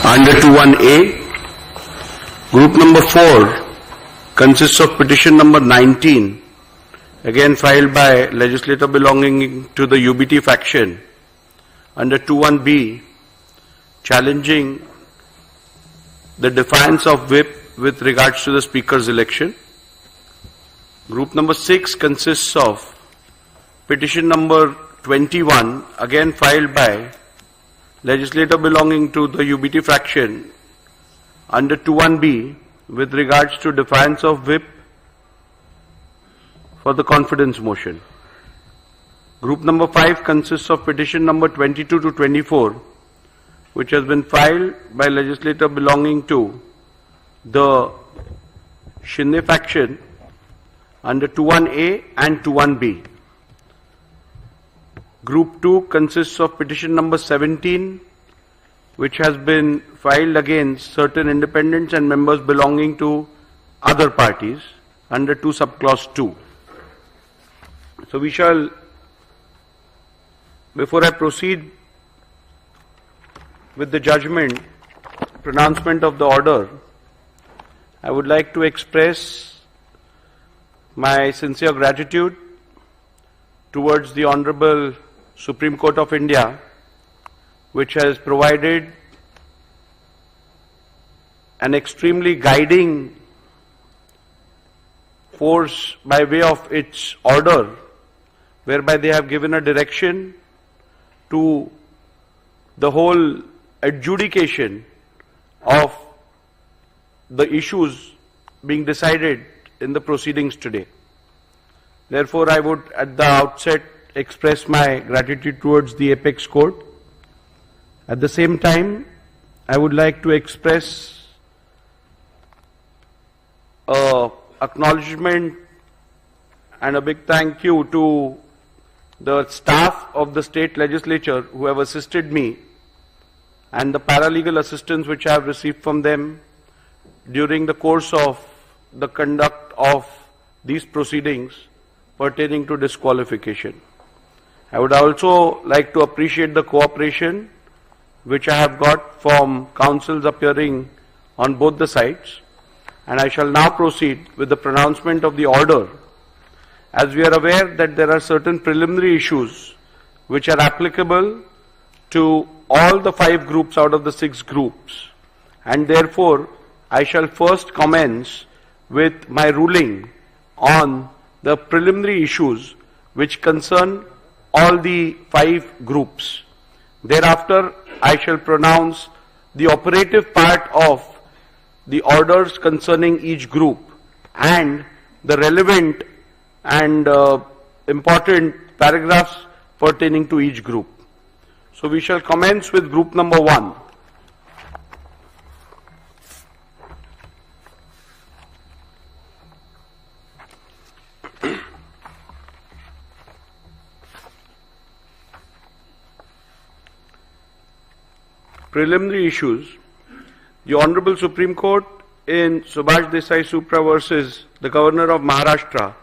under 21A. Group number 4 consists of petition number 19, again filed by legislator belonging to the UBT faction, under 21B, challenging the defiance of whip with regards to the speaker's election. Group number 6 consists of petition number 21, again filed by legislator belonging to the UBT faction, under 21B, with regards to defiance of whip for the confidence motion. Group number 5 consists of petition number 22 to 24, which has been filed by legislator belonging to the Shinde faction under 21A and 21B. Group 2 consists of petition number 17, which has been filed against certain independents and members belonging to other parties under 2 subclause 2. So we shall, before I proceed with the judgment, pronouncement of the order, I would like to express my sincere gratitude towards the Honorable Supreme Court of India, which has provided an extremely guiding force by way of its order, whereby they have given a direction to the whole adjudication of the issues being decided in the proceedings today. Therefore, I would at the outset express my gratitude towards the Apex Court. At the same time, I would like to express acknowledgement and a big thank you to the staff of the state legislature who have assisted me and the paralegal assistance which I have received from them during the course of the conduct of these proceedings pertaining to disqualification. I would also like to appreciate the cooperation which I have got from counsels appearing on both the sides, and I shall now proceed with the pronouncement of the order. As we are aware that there are certain preliminary issues which are applicable to all the 5 groups out of the 6 groups, and therefore I shall first commence with my ruling on the preliminary issues which concern all the 5 groups. Thereafter, I shall pronounce the operative part of the orders concerning each group and the relevant and important paragraphs pertaining to each group. So we shall commence with group number 1. Preliminary issues. The Honorable Supreme Court in Subhash Desai Supra versus the Governor of Maharashtra,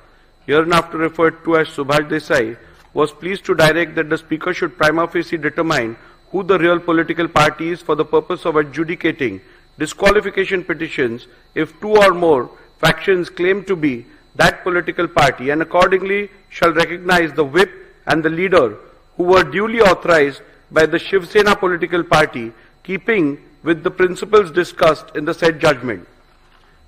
hereinafter referred to as Subhash Desai, was pleased to direct that the Speaker should prima facie determine who the real political party is for the purpose of adjudicating disqualification petitions if 2 or more factions claim to be that political party, and accordingly shall recognize the whip and the leader who were duly authorized by the Shiv Sena political party, keeping with the principles discussed in the said judgment.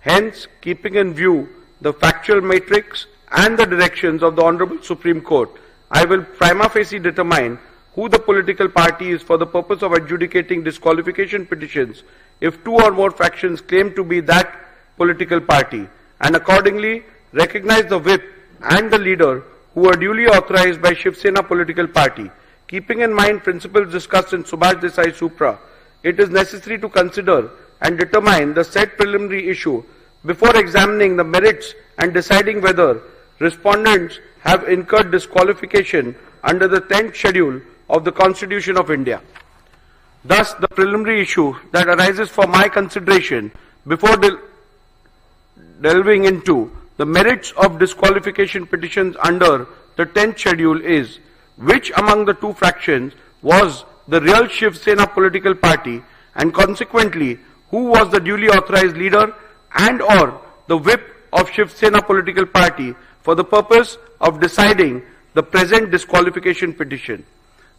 Hence, keeping in view the factual matrix and the directions of the Honorable Supreme Court, I will prima facie determine who the political party is for the purpose of adjudicating disqualification petitions if 2 or more factions claim to be that political party, and accordingly recognize the whip and the leader who are duly authorized by Shiv Sena political party. Keeping in mind principles discussed in Subhash Desai Supra, it is necessary to consider and determine the said preliminary issue before examining the merits and deciding whether respondents have incurred disqualification under the 10th schedule of the Constitution of India. Thus, the preliminary issue that arises for my consideration before delving into the merits of disqualification petitions under the 10th schedule is, which among the 2 fractions was the real Shiv Sena political party and consequently who was the duly authorized leader and or the whip of Shiv Sena political party for the purpose of deciding the present disqualification petition.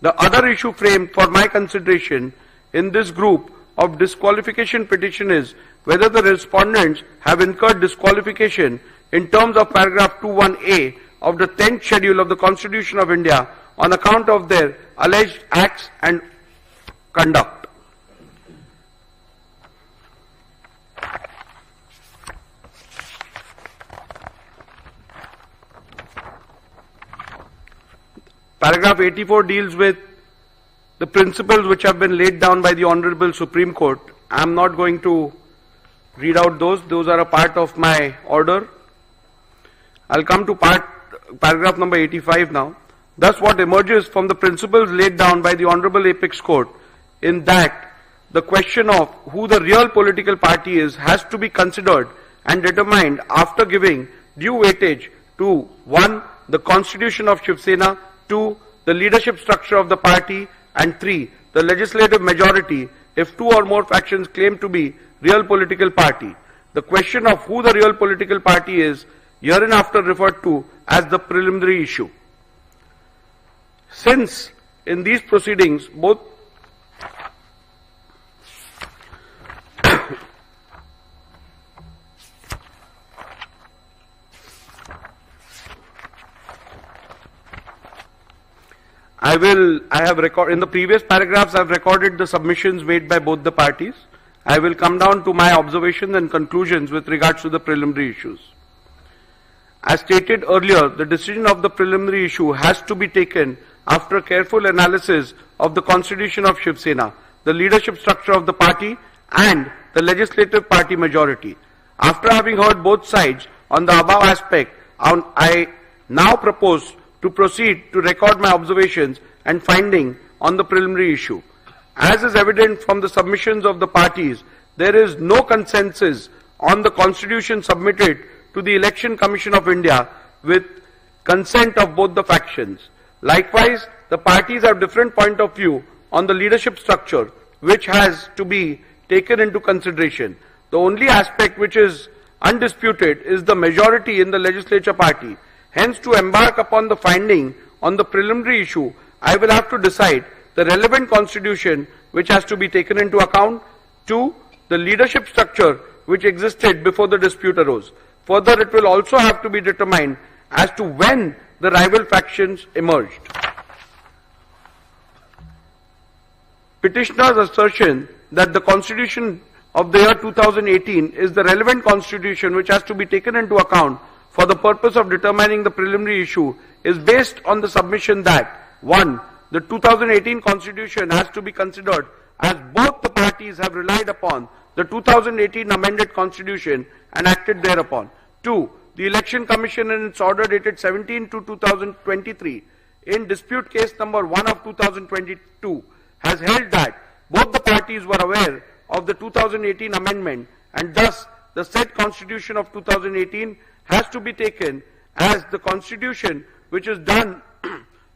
The other issue framed for my consideration in this group of disqualification petition is whether the respondents have incurred disqualification in terms of paragraph 21A of the 10th schedule of the Constitution of India on account of their alleged acts and conduct. Paragraph 84 deals with the principles which have been laid down by the Honorable Supreme Court. I am not going to read out those. Those are a part of my order. I'll come to paragraph number 85 now. Thus, what emerges from the principles laid down by the Honorable Apex Court in that the question of who the real political party is has to be considered and determined after giving due weightage to 1. The Constitution of Shiv Sena, 2. The leadership structure of the party, and 3. The legislative majority if two or more factions claim to be real political party. The question of who the real political party is hereinafter referred to as the preliminary issue. Since in these proceedings both in the previous paragraphs I have recorded the submissions made by both the parties. I will come down to my observations and conclusions with regards to the preliminary issues. As stated earlier, the decision of the preliminary issue has to be taken after careful analysis of the Constitution of Shiv Sena, the leadership structure of the party and the legislative party majority. After having heard both sides on the above aspect, I now propose to proceed to record my observations and finding on the preliminary issue. As is evident from the submissions of the parties, there is no consensus on the Constitution submitted to the Election Commission of India with consent of both the factions. Likewise, the parties have different point of view on the leadership structure, which has to be taken into consideration. The only aspect which is undisputed is the majority in the legislature party. Hence, to embark upon the finding on the preliminary issue, I will have to decide the relevant constitution which has to be taken into account. 2. The leadership structure which existed before the dispute arose. Further, it will also have to be determined as to when the rival factions emerged. Petitioner's assertion that the Constitution of the year 2018 is the relevant constitution which has to be taken into account for the purpose of determining the preliminary issue is based on the submission that 1. The 2018 Constitution has to be considered as both the parties have relied upon the 2018 amended Constitution and acted thereupon. 2. The Election Commission in its order dated 17/2/2023 in dispute case number 1 of 2022 has held that both the parties were aware of the 2018 amendment and thus the said Constitution of 2018 has to be taken as the Constitution which is done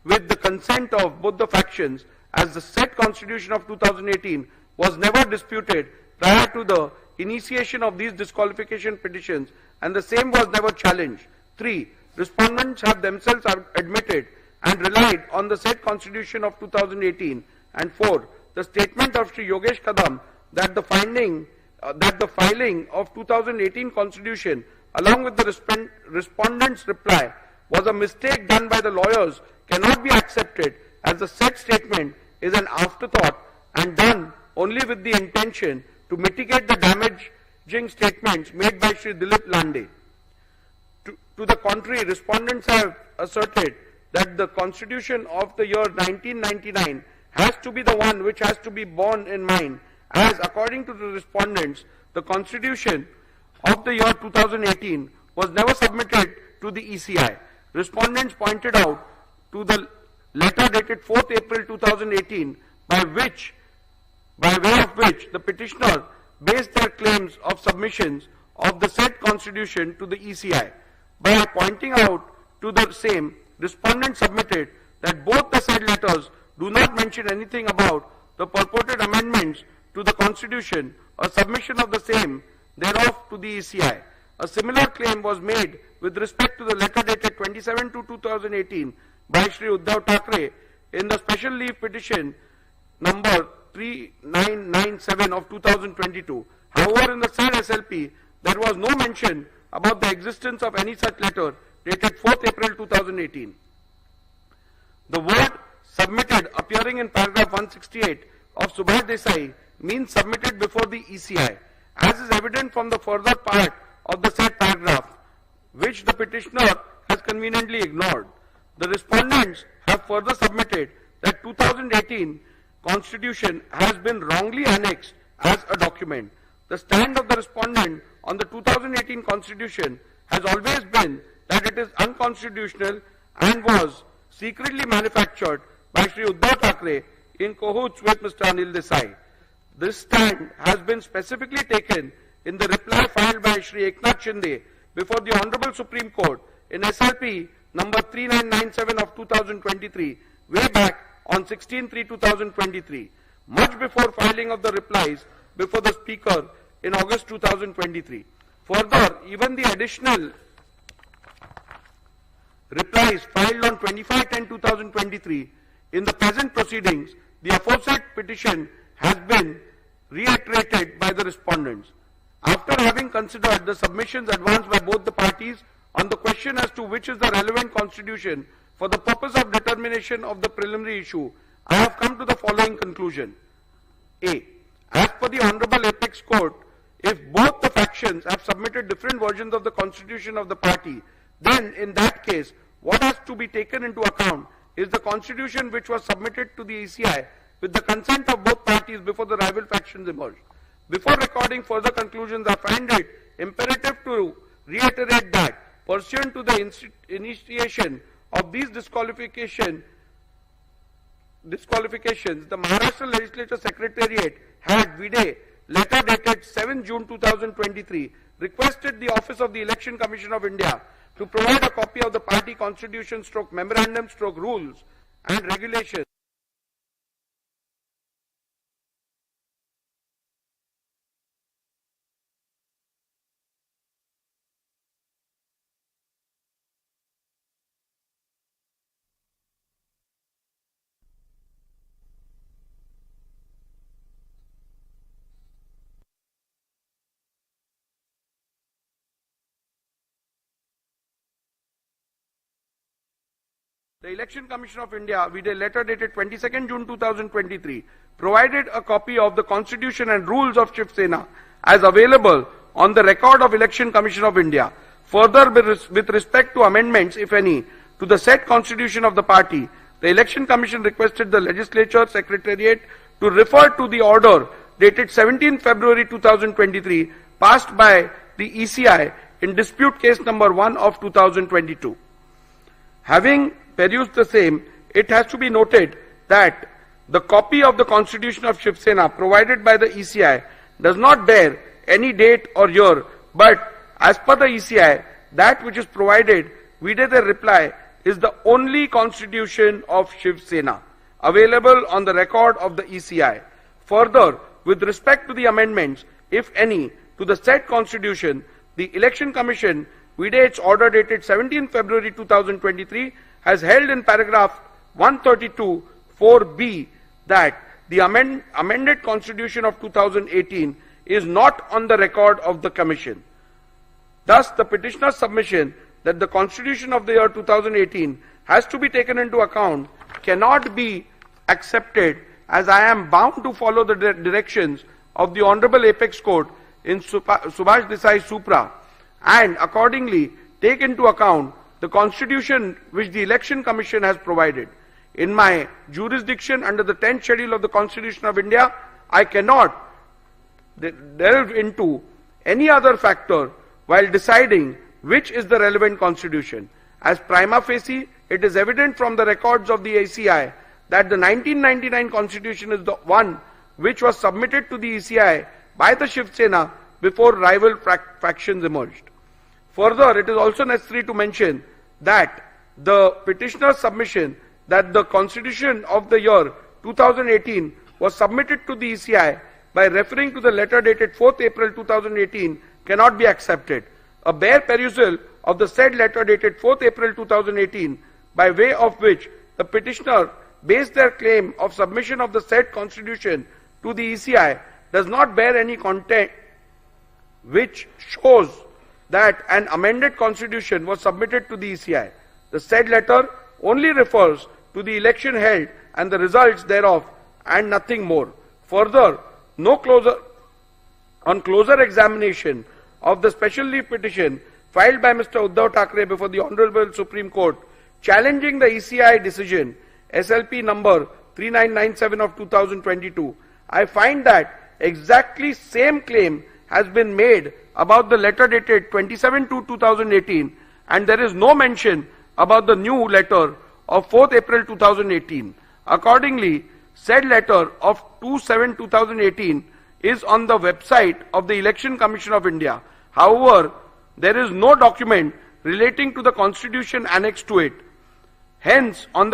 with the consent of both the factions, as the said Constitution of 2018 was never disputed prior to the initiation of these disqualification petitions and the same was never challenged. 3. Respondents have themselves admitted and relied on the said Constitution of 2018. And 4. The statement of Sri Yogesh Kadam that the filing of 2018 Constitution along with the respondent's reply was a mistake done by the lawyers cannot be accepted, as the said statement is an afterthought and done only with the intention to mitigate the damaging statements made by Sri Dilip Lande. To the contrary, respondents have asserted that the Constitution of the year 1999 has to be the one which has to be borne in mind, as according to the respondents, the Constitution of the year 2018 was never submitted to the ECI. Respondents pointed out to the letter dated 4th April 2018 by way of which the petitioner based their claims of submissions of the said Constitution to the ECI. By pointing out to the same, respondents submitted that both the said letters do not mention anything about the purported amendments to the Constitution or submission of the same thereof to the ECI. A similar claim was made with respect to the letter dated 27/2/2018 by Shri Uddhav Thackeray in the special leave petition number 3997 of 2022. However, in the said SLP, there was no mention about the existence of any such letter dated 4th April 2018. The word submitted appearing in paragraph 168 of Subhash Desai means submitted before the ECI, as is evident from the further part of the said paragraph, which the petitioner has conveniently ignored. The respondents have further submitted that 2018 Constitution has been wrongly annexed as a document. The stand of the respondent on the 2018 Constitution has always been that it is unconstitutional and was secretly manufactured by Shri Uddhav Thackeray in cahoots with Mr. Anil Desai. This stand has been specifically taken in the reply filed by Shri Eknath Shinde before the Honorable Supreme Court in SLP number 3997 of 2023, way back on 16/3/2023, much before filing of the replies before the Speaker in August 2023. Further, even the additional replies filed on 25/10/2023 in the present proceedings, the aforesaid petition has been reiterated by the respondents. After having considered the submissions advanced by both the parties on the question as to which is the relevant constitution for the purpose of determination of the preliminary issue, I have come to the following conclusion. A. As per the Honorable Apex Court, if both the factions have submitted different versions of the constitution of the party, then in that case, what has to be taken into account is the constitution which was submitted to the ECI with the consent of both parties before the rival factions emerged. Before recording further conclusions, I find it imperative to reiterate that, pursuant to the initiation of these disqualifications, the Maharashtra Legislature Secretariat had vide letter dated 7 June 2023 requested the Office of the Election Commission of India to provide a copy of the party constitution / memorandum / rules and regulations The Election Commission of India, with a letter dated 22nd June 2023, provided a copy of the Constitution and rules of Shiv Sena as available on the record of Election Commission of India. Further, with respect to amendments, if any, to the said Constitution of the party, the Election Commission requested the Legislature Secretariat to refer to the order dated 17 February 2023, passed by the ECI in dispute case number 1 of 2022. Having perused the same, it has to be noted that the copy of the Constitution of Shiv Sena provided by the ECI does not bear any date or year, but as per the ECI, that which is provided vide the reply is the only Constitution of Shiv Sena available on the record of the ECI. Further, with respect to the amendments, if any, to the said Constitution, the Election Commission, vide its order dated 17 February 2023, has held in paragraph 132 4b that the amended Constitution of 2018 is not on the record of the Commission. Thus, the petitioner's submission that the Constitution of the year 2018 has to be taken into account cannot be accepted, as I am bound to follow the directions of the Honorable Apex Court in Subhash Desai Supra, and accordingly take into account the Constitution which the Election Commission has provided. In my jurisdiction under the 10th schedule of the Constitution of India, I cannot delve into any other factor while deciding which is the relevant Constitution. As prima facie, it is evident from the records of the ACI that the 1999 Constitution is the one which was submitted to the ECI by the Shiv Sena before rival factions emerged. Further, it is also necessary to mention that the petitioner's submission that the Constitution of the year 2018 was submitted to the ECI by referring to the letter dated 4th April 2018 cannot be accepted. A bare perusal of the said letter dated 4th April 2018, by way of which the petitioner based their claim of submission of the said constitution to the ECI, does not bear any content which shows that an amended constitution was submitted to the ECI. The said letter only refers to the election held and the results thereof, and nothing more. Further, on closer examination of the special leave petition filed by Mr. Uddhav Thackeray before the Honorable Supreme Court, challenging the ECI decision SLP number 3997 of 2022, I find that exactly same claim has been made about the letter dated 27/2/2018, and there is no mention about the new letter of 4th April 2018. Accordingly, said letter of 2/7/2018 is on the website of the Election Commission of India. However, there is no document relating to the constitution annexed to it. Hence, on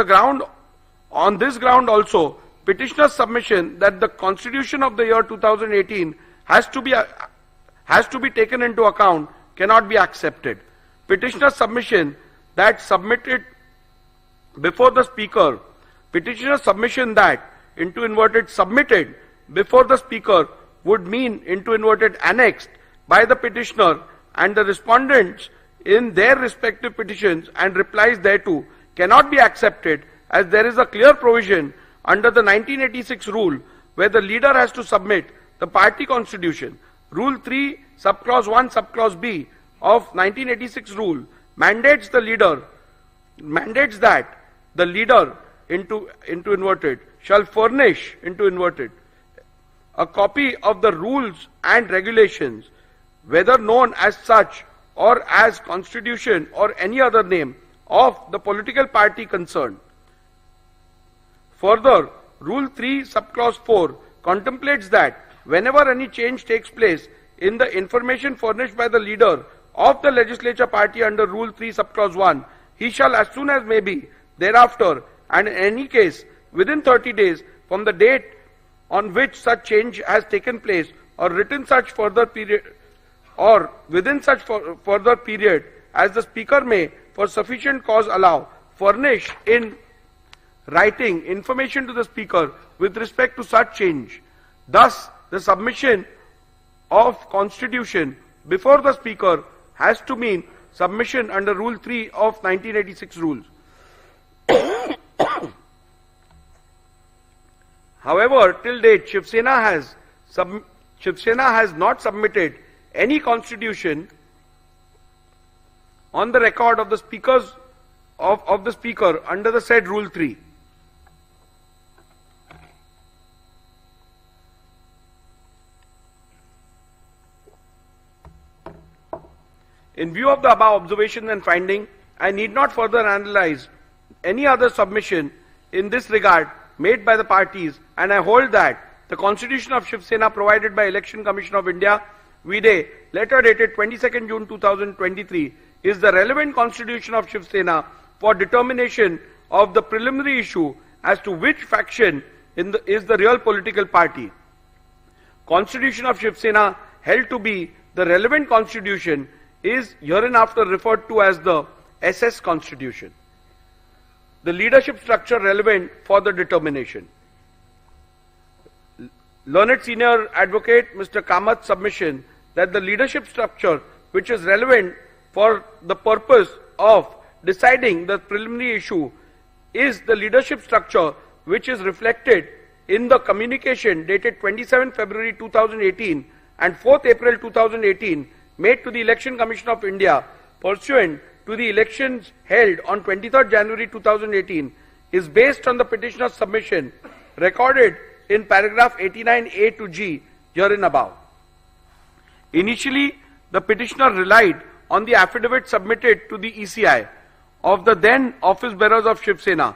this ground also, petitioner's submission that the constitution of the year 2018 has to be taken into account cannot be accepted. Petitioner's submission that submitted before the speaker, petitioner's submission that into inverted submitted before the speaker would mean into inverted annexed by the petitioner and the respondents in their respective petitions and replies thereto cannot be accepted, as there is a clear provision under the 1986 rule where the leader has to submit the party constitution. Rule 3 subclause 1 subclause B of 1986 rule mandates that the leader into inverted shall furnish into inverted a copy of the rules and regulations, whether known as such or as constitution or any other name, of the political party concerned. Further, Rule 3 subclause 4 contemplates that whenever any change takes place in the information furnished by the leader of the legislature party under Rule 3 subclause 1, he shall as soon as may be thereafter, and in any case within 30 days from the date on which such change has taken place, or within such further period as the speaker may for sufficient cause allow, furnish in writing information to the speaker with respect to such change. Thus, the submission of constitution before the speaker has to mean submission under Rule 3 of 1986 rules. However, till date, Shiv Sena has not submitted any constitution on the record of the speakers of the speaker under the said Rule 3. In view of the above observations and finding, I need not further analyze any other submission in this regard made by the parties, and I hold that the Constitution of Shiv Sena provided by Election Commission of India, vide letter dated 22nd June 2023, is the relevant Constitution of Shiv Sena for determination of the preliminary issue as to which faction is the real political party. Constitution of Shiv Sena held to be the relevant constitution is hereinafter referred to as the SS Constitution. The leadership structure relevant for the determination. Learned Senior Advocate Mr. Kamath's submission that the leadership structure which is relevant for the purpose of deciding the preliminary issue is the leadership structure which is reflected in the communication dated 27 February 2018 and 4th April 2018 made to the Election Commission of India pursuant to the elections held on 23rd January 2018 is based on the petitioner's submission recorded in paragraph 89A to G herein above. Initially, the petitioner relied on the affidavit submitted to the ECI of the then office bearers of Shiv Sena,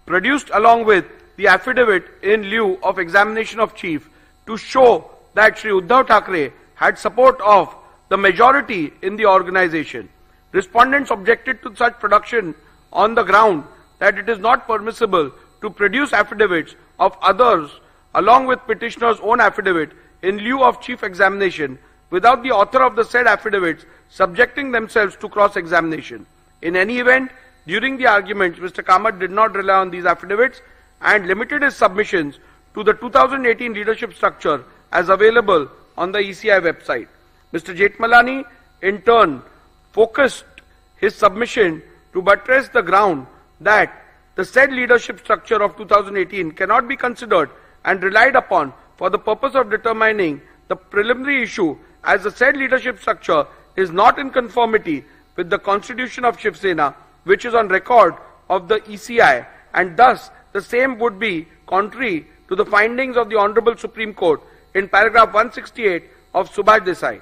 produced along with the affidavit in lieu of examination of chief to show that Shri Uddhav Thackeray had support of the majority in the organization. Respondents objected to such production on the ground that it is not permissible to produce affidavits of others along with petitioner's own affidavit in lieu of chief examination without the author of the said affidavits subjecting themselves to cross-examination. In any event, during the arguments, Mr. Kamath did not rely on these affidavits and limited his submissions to the 2018 leadership structure as available on the ECI website. Mr. Jethmalani, in turn, focused his submission to buttress the ground that the said leadership structure of 2018 cannot be considered and relied upon for the purpose of determining the preliminary issue, as the said leadership structure is not in conformity with the constitution of Shiv Sena, which is on record of the ECI, and thus the same would be contrary to the findings of the Honorable Supreme Court in paragraph 168 of Subhash Desai.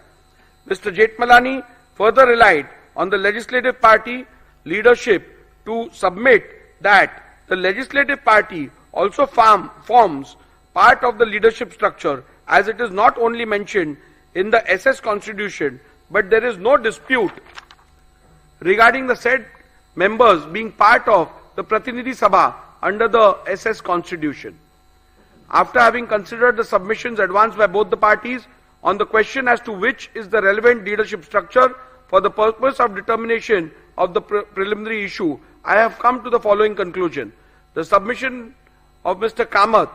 Mr. Jethmalani further relied on the legislative party leadership to submit that the legislative party also forms part of the leadership structure, as it is not only mentioned in the SS Constitution, but there is no dispute regarding the said members being part of the Pratinidhi Sabha under the SS Constitution. After having considered the submissions advanced by both the parties on the question as to which is the relevant leadership structure for the purpose of determination of the preliminary issue, I have come to the following conclusion. The submission of Mr. Kamath,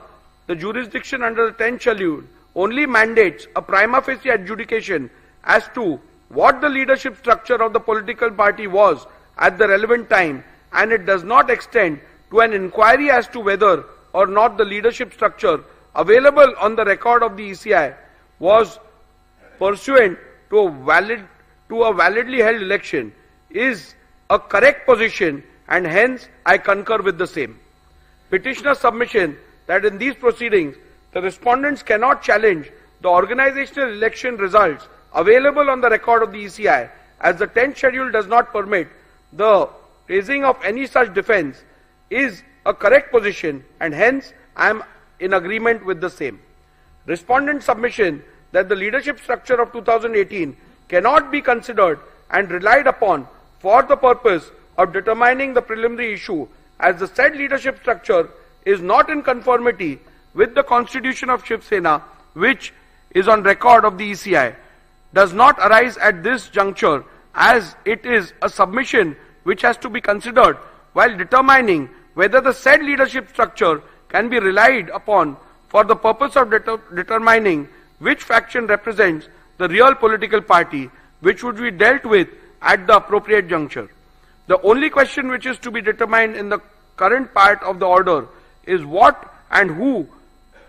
the jurisdiction under the 10th schedule, only mandates a prima facie adjudication as to what the leadership structure of the political party was at the relevant time, and it does not extend to an inquiry as to whether or not the leadership structure available on the record of the ECI was pursuant to a validly held election is a correct position, and hence I concur with the same. Petitioner's submission that in these proceedings the respondents cannot challenge the organizational election results available on the record of the ECI, as the 10th schedule does not permit the raising of any such defense, is a correct position, and hence I am in agreement with the same. Respondent submission that the leadership structure of 2018 cannot be considered and relied upon for the purpose of determining the preliminary issue, as the said leadership structure is not in conformity with the constitution of Shiv Sena, which is on record of the ECI, does not arise at this juncture, as it is a submission which has to be considered while determining whether the said leadership structure can be relied upon for the purpose of determining which faction represents the real political party, which would be dealt with at the appropriate juncture. The only question which is to be determined in the current part of the order is what and who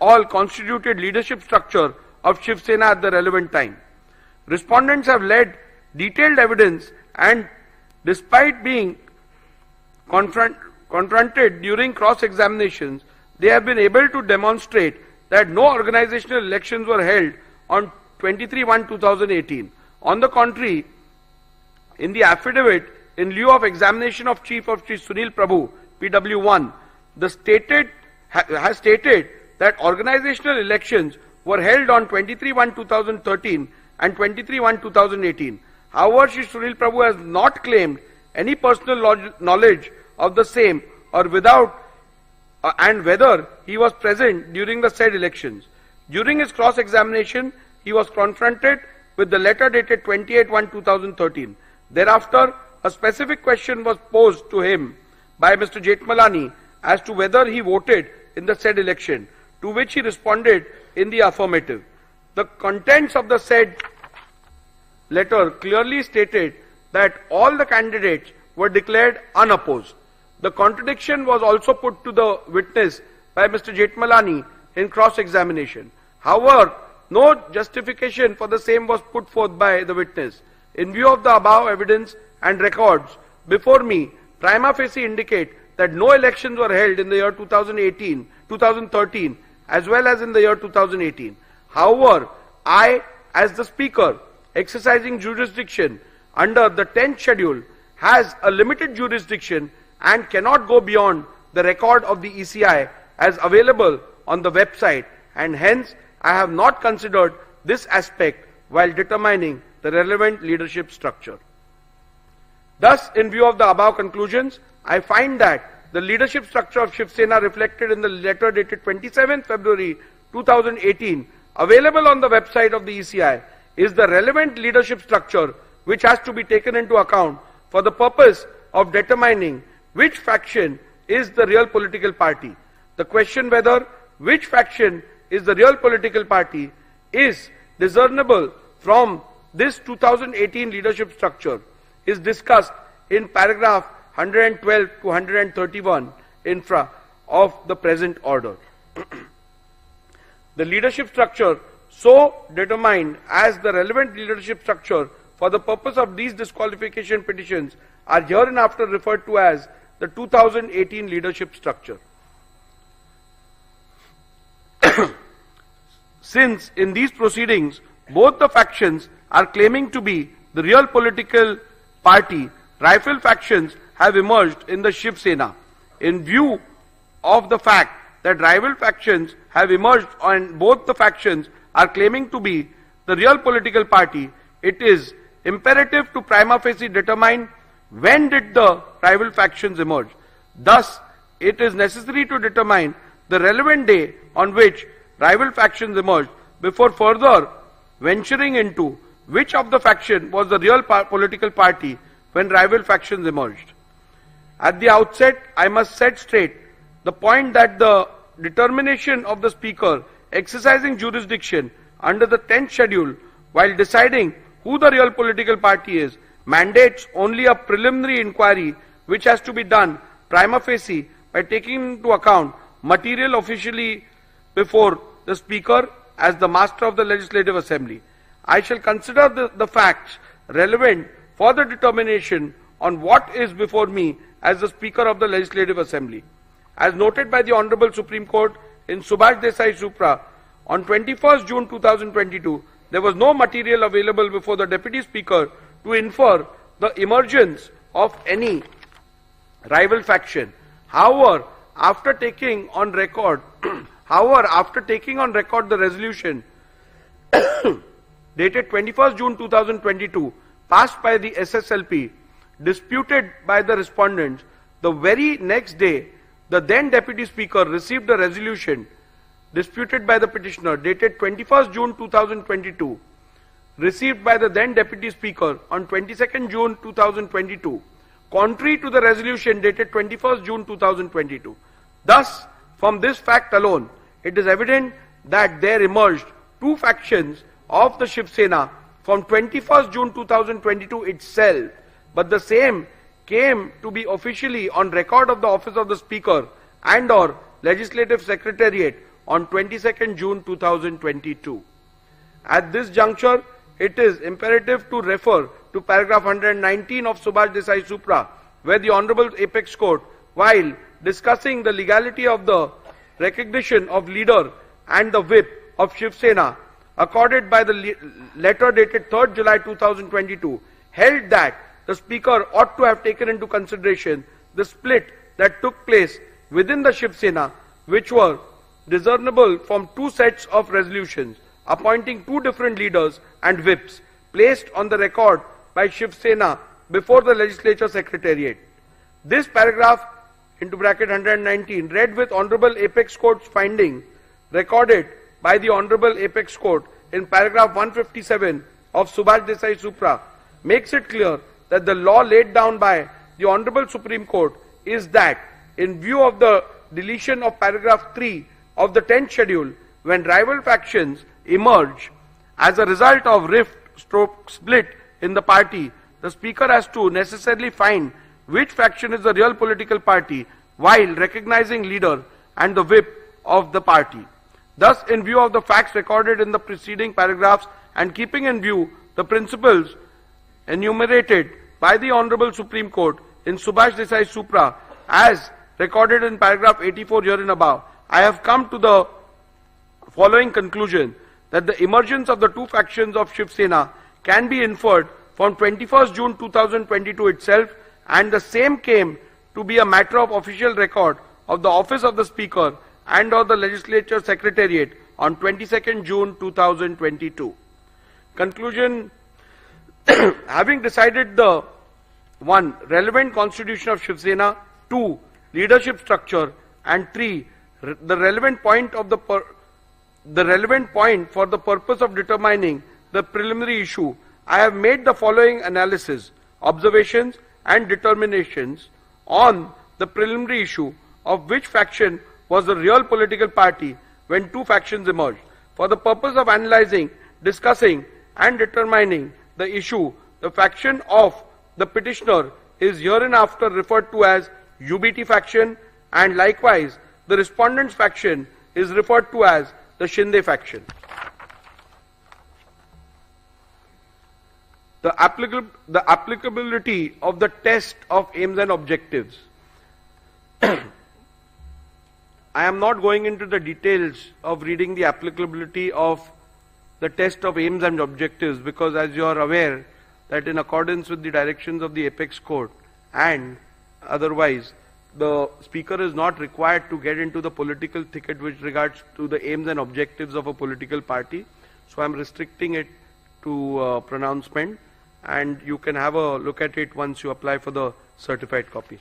all constituted leadership structure of Shiv Sena at the relevant time. Respondents have led detailed evidence, and despite being confronted during cross-examinations, they have been able to demonstrate that no organizational elections were held on 23/1/2018. On the contrary, in the affidavit in lieu of examination of Chief of Shri Sunil Prabhu, PW1, has stated that organizational elections were held on 23/1/2013 and 23/1/2018. However, Shri Sunil Prabhu has not claimed any personal knowledge of the same or without and whether he was present during the said elections. During his cross-examination, he was confronted with the letter dated 28/1/2013. Thereafter, a specific question was posed to him by Mr. Jethmalani as to whether he voted in the said election, to which he responded in the affirmative. The contents of the said letter clearly stated that all the candidates were declared unopposed. The contradiction was also put to the witness by Mr. Jethmalani in cross-examination. However, no justification for the same was put forth by the witness. In view of the above evidence and records before me, prima facie indicate that no elections were held in the year 2013 as well as in the year 2018. However, I, as the Speaker, exercising jurisdiction under the 10th schedule, has a limited jurisdiction and cannot go beyond the record of the ECI as available on the website, and hence I have not considered this aspect while determining the relevant leadership structure. Thus, in view of the above conclusions, I find that the leadership structure of Shiv Sena reflected in the letter dated 27th February 2018, available on the website of the ECI, is the relevant leadership structure which has to be taken into account for the purpose of determining which faction is the real political party. The question whether which faction is the real political party is discernible from this 2018 leadership structure is discussed in paragraph 112 to 131 infra of the present order. The leadership structure so determined as the relevant leadership structure for the purpose of these disqualification petitions are hereinafter referred to as the 2018 leadership structure. Since in these proceedings both the factions are claiming to be the real political party, rival factions have emerged in the Shiv Sena. In view of the fact that rival factions have emerged and both the factions are claiming to be the real political party, it is imperative to prima facie determine when did the rival factions emerge. Thus, it is necessary to determine the relevant day on which rival factions emerged before further venturing into which of the faction was the real political party when rival factions emerged. At the outset, I must set straight the point that the determination of the Speaker exercising jurisdiction under the 10th schedule while deciding who the real political party is mandates only a preliminary inquiry which has to be done prima facie by taking into account material officially before the Speaker as the Master of the Legislative Assembly. I shall consider the facts relevant for the determination on what is before me as the Speaker of the Legislative Assembly. As noted by the Honorable Supreme Court in Subhash Desai Supra, on 21st June 2022, there was no material available before the Deputy Speaker to infer the emergence of any rival faction. However, after taking on record the resolution dated 21st June 2022, passed by the SSLP, disputed by the respondents, the very next day, the then Deputy Speaker received a resolution disputed by the petitioner dated 21st June 2022, received by the then Deputy Speaker on 22nd June 2022, contrary to the resolution dated 21st June 2022. Thus, from this fact alone, it is evident that there emerged two factions of the Shiv Sena from 21st June 2022 itself, but the same came to be officially on record of the office of the Speaker and or Legislative Secretariat on 22nd June 2022. At this juncture, it is imperative to refer to paragraph 119 of Subhash Desai Supra, where the Honorable Apex Court, while discussing the legality of the recognition of leader and the whip of Shiv Sena, accorded by the letter dated 3rd July 2022, held that the Speaker ought to have taken into consideration the split that took place within the Shiv Sena, which were discernible from two sets of resolutions appointing two different leaders and whips placed on the record by Shiv Sena before the Legislature Secretariat. This paragraph into bracket 119 read with Honorable Apex Court's finding recorded by the Honorable Apex Court in paragraph 157 of Subhash Desai Supra makes it clear that the law laid down by the Honorable Supreme Court is that in view of the deletion of paragraph 3 of the 10th schedule, when rival factions emerge as a result of rift/split in the party, the Speaker has to necessarily find which faction is the real political party while recognizing leader and the whip of the party. Thus, in view of the facts recorded in the preceding paragraphs and keeping in view the principles enumerated by the Honorable Supreme Court in Subhash Desai Supra as recorded in paragraph 84 herein above, I have come to the following conclusion that the emergence of the two factions of Shiv Sena can be inferred from 21st June 2022 itself, and the same came to be a matter of official record of the office of the Speaker and of the Legislature Secretariat on 22nd June 2022. Conclusion: having decided the 1. relevant constitution of Shiv Sena, 2. leadership structure, and 3. the relevant point of the relevant point for the purpose of determining the preliminary issue, I have made the following analysis, observations and determinations on the preliminary issue of which faction was the real political party when two factions emerged. For the purpose of analyzing, discussing and determining the issue, the faction of the petitioner is hereinafter referred to as UBT faction, and likewise the respondent's faction is referred to as the Shinde faction. The applicability of the test of aims and objectives. I am not going into the details of reading the applicability of the test of aims and objectives, because as you are aware that in accordance with the directions of the Apex Court and otherwise, the speaker is not required to get into the political thicket with regards to the aims and objectives of a political party. So I am restricting it to pronouncement, and you can have a look at it once you apply for the certified copy.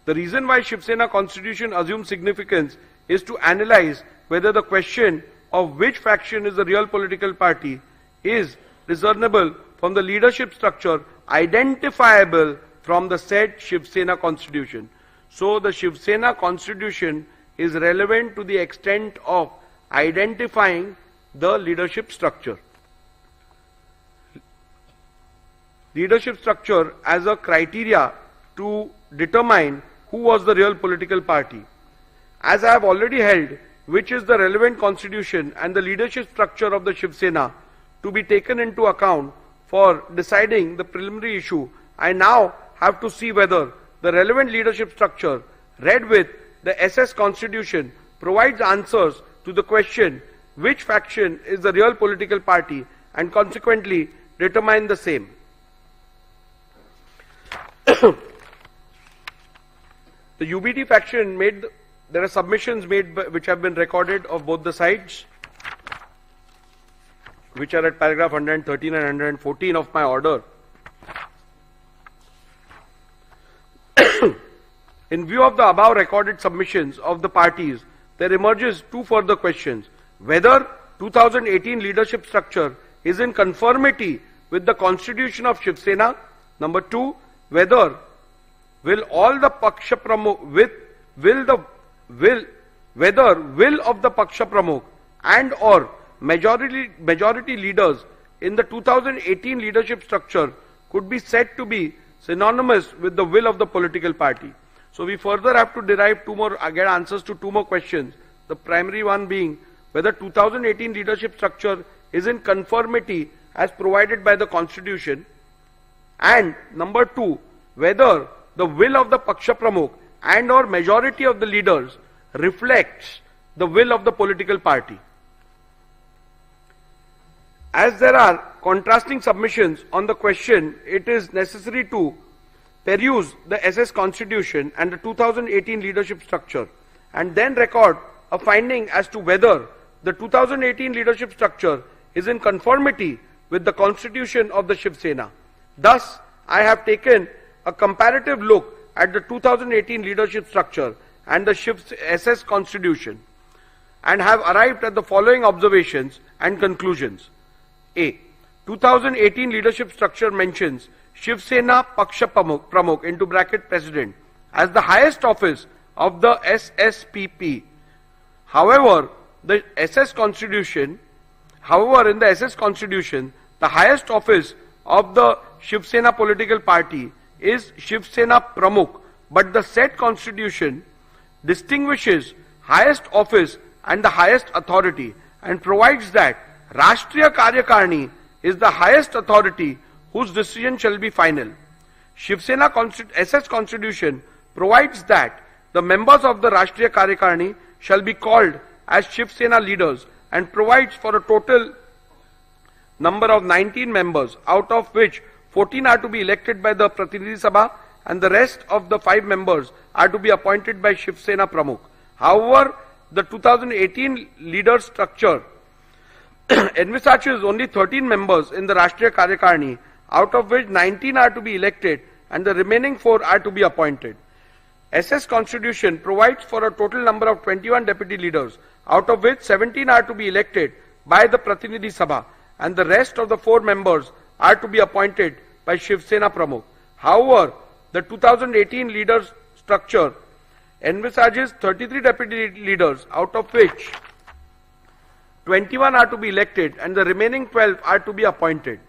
The reason why Shiv Sena constitution assumes significance is to analyze whether the question of which faction is the real political party is discernible from the leadership structure identifiable from the said Shiv Sena constitution. So the Shiv Sena constitution is relevant to the extent of identifying the leadership structure. Leadership structure as a criteria to determine who was the real political party. As I have already held, which is the relevant constitution and the leadership structure of the Shiv Sena to be taken into account for deciding the preliminary issue, I now have to see whether the relevant leadership structure read with the SS constitution provides answers to the question which faction is the real political party and consequently determine the same. The UBT faction made, there are submissions made which have been recorded of both the sides, which are at paragraph 113 and 114 of my order. In view of the above recorded submissions of the parties, there emerges two further questions. Whether 2018 leadership structure is in conformity with the constitution of Shiv Sena. Number two, whether will all the Paksha Pramukh whether will of the Paksha Pramukh and or majority leaders in the 2018 leadership structure could be said to be synonymous with the will of the political party. So we further have to derive get answers to two more questions. The primary one being whether 2018 leadership structure is in conformity as provided by the constitution, and number two, whether the will of the Paksha Pramukh and or majority of the leaders reflects the will of the political party. As there are contrasting submissions on the question, it is necessary to peruse the SS constitution and the 2018 leadership structure and then record a finding as to whether the 2018 leadership structure is in conformity with the constitution of the Shiv Sena. Thus, I have taken a comparative look at the 2018 leadership structure and the SS constitution and have arrived at the following observations and conclusions. A. 2018 leadership structure mentions Shiv Sena Paksha Pramukh into bracket president as the highest office of the SSPP. However, in the SS constitution, the highest office of the Shiv Sena political party is Shiv Sena Pramukh, but the said constitution distinguishes highest office and the highest authority and provides that Rashtriya Karyakarni is the highest authority whose decision shall be final. Shiv Sena SS constitution provides that the members of the Rashtriya Karyakarni shall be called as Shiv Sena leaders and provides for a total number of 19 members, out of which 14 are to be elected by the Pratinidhi Sabha and the rest of the 5 members are to be appointed by Shiv Sena Pramukh. However, the 2018 leader structure envisages only 13 members in the Rashtriya Karyakarni, out of which 19 are to be elected and the remaining 4 are to be appointed. SS Constitution provides for a total number of 21 deputy leaders, out of which 17 are to be elected by the Pratinidhi Sabha and the rest of the 4 members are to be appointed by Shiv Sena Pramukh. However, the 2018 leaders structure envisages 33 deputy leaders, out of which 21 are to be elected and the remaining 12 are to be appointed.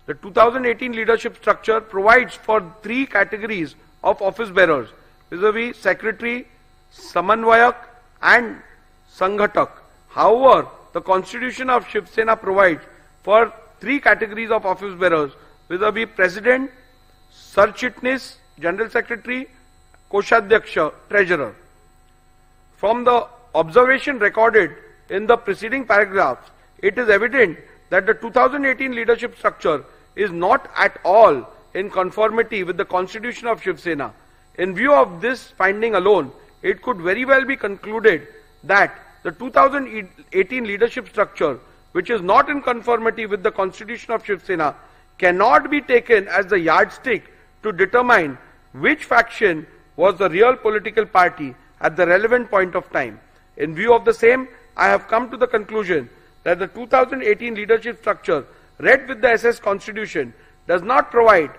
The 2018 leadership structure provides for 3 categories of office bearers, vis-a-vis Secretary, Samanvayak and Sanghatak. However, the Constitution of Shiv Sena provides for 3 categories of office bearers, vis-a-vis President, Sar Chitnis, General Secretary, Koshadhyaksha, Treasurer. From the observation recorded in the preceding paragraphs, it is evident that the 2018 leadership structure is not at all in conformity with the Constitution of Shiv Sena. In view of this finding alone, it could very well be concluded that the 2018 leadership structure, which is not in conformity with the Constitution of Shiv Sena, cannot be taken as the yardstick to determine which faction was the real political party at the relevant point of time. In view of the same, I have come to the conclusion that the 2018 leadership structure read with the SS Constitution does not provide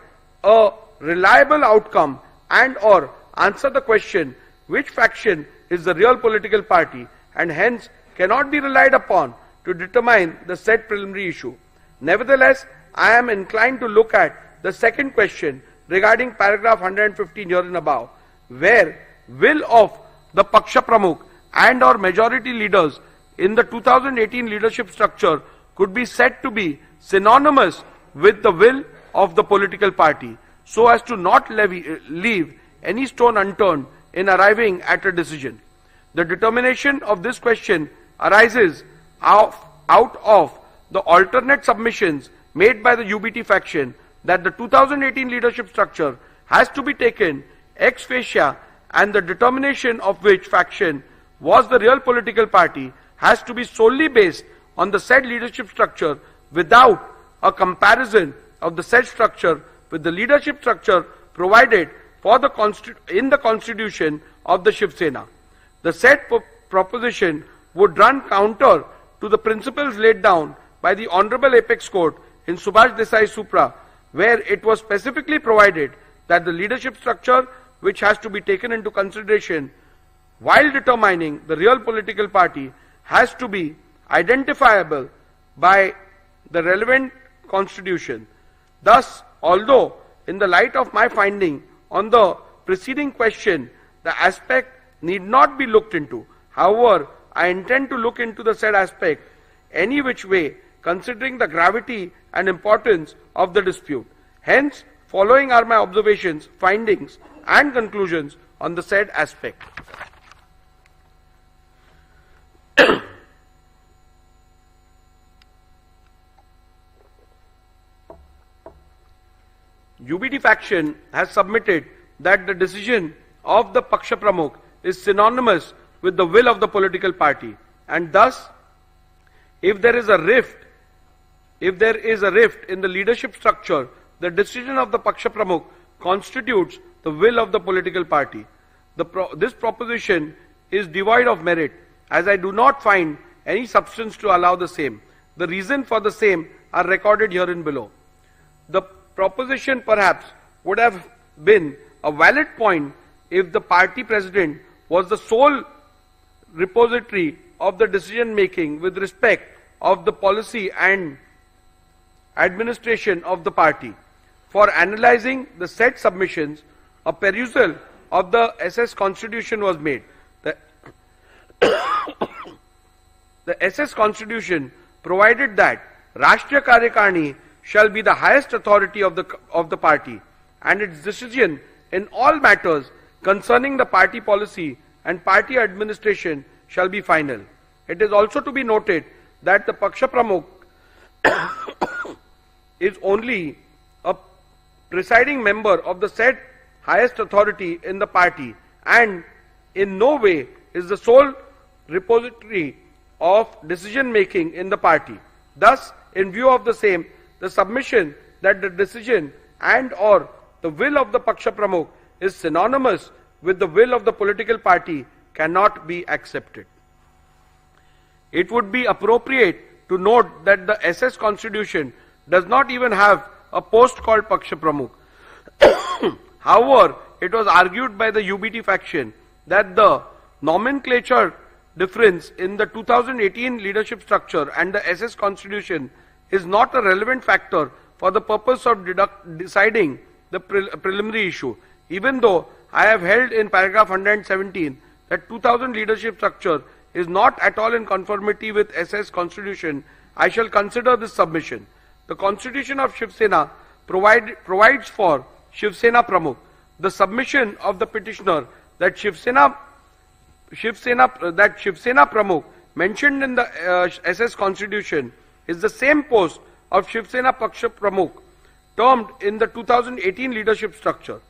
a reliable outcome and or answer the question which faction is the real political party, and hence cannot be relied upon to determine the said preliminary issue. Nevertheless, I am inclined to look at the second question regarding paragraph 115 herein above, where will of the Paksha Pramukh and or majority leaders in the 2018 leadership structure could be said to be synonymous with the will of the political party, so as to not leave any stone unturned in arriving at a decision. The determination of this question arises out of the alternate submissions made by the UBT faction that the 2018 leadership structure has to be taken ex facie, and the determination of which faction was the real political party has to be solely based on the said leadership structure without a comparison of the said structure with the leadership structure provided for in the Constitution of the Shiv Sena. The said proposition would run counter to the principles laid down by the Honorable Apex Court in Subhash Desai Supra, where it was specifically provided that the leadership structure which has to be taken into consideration while determining the real political party has to be identifiable by the relevant constitution. Thus, although in the light of my finding on the preceding question, the aspect need not be looked into, however, I intend to look into the said aspect any which way, considering the gravity and importance of the dispute. Hence, following are my observations, findings and conclusions on the said aspect. UBT faction has submitted that the decision of the Paksha Pramukh is synonymous with the will of the political party, and thus, if there is a rift in the leadership structure, the decision of the Paksha Pramukh constitutes the will of the political party. This proposition is devoid of merit, as I do not find any substance to allow the same. The reason for the same are recorded herein below. The proposition perhaps would have been a valid point if the party president was the sole repository of the decision making with respect of the policy and administration of the party. For analyzing the said submissions, a perusal of the SS Constitution was made. The SS Constitution provided that Rashtriya Karyakarni shall be the highest authority of the party, and its decision in all matters concerning the party policy and party administration shall be final. It is also to be noted that the Paksha Pramukh is only a presiding member of the said highest authority in the party, and in no way is the sole repository of decision making in the party. Thus, in view of the same, the submission that the decision and or the will of the Paksha Pramukh is synonymous with the will of the political party cannot be accepted. It would be appropriate to note that the SS Constitution does not even have a post called Paksha Pramukh. However, it was argued by the UBT faction that the nomenclature difference in the 2018 leadership structure and the SS Constitution is not a relevant factor for the purpose of deciding the preliminary issue. Even though I have held in paragraph 117 that 2000 leadership structure is not at all in conformity with SS Constitution, I shall consider this submission. The Constitution of Shiv Sena provides for Shiv Sena Pramukh. The submission of the petitioner that Shiv Sena Pramukh mentioned in the SS Constitution is the same post of Shiv Sena Paksha Pramukh termed in the 2018 leadership structure.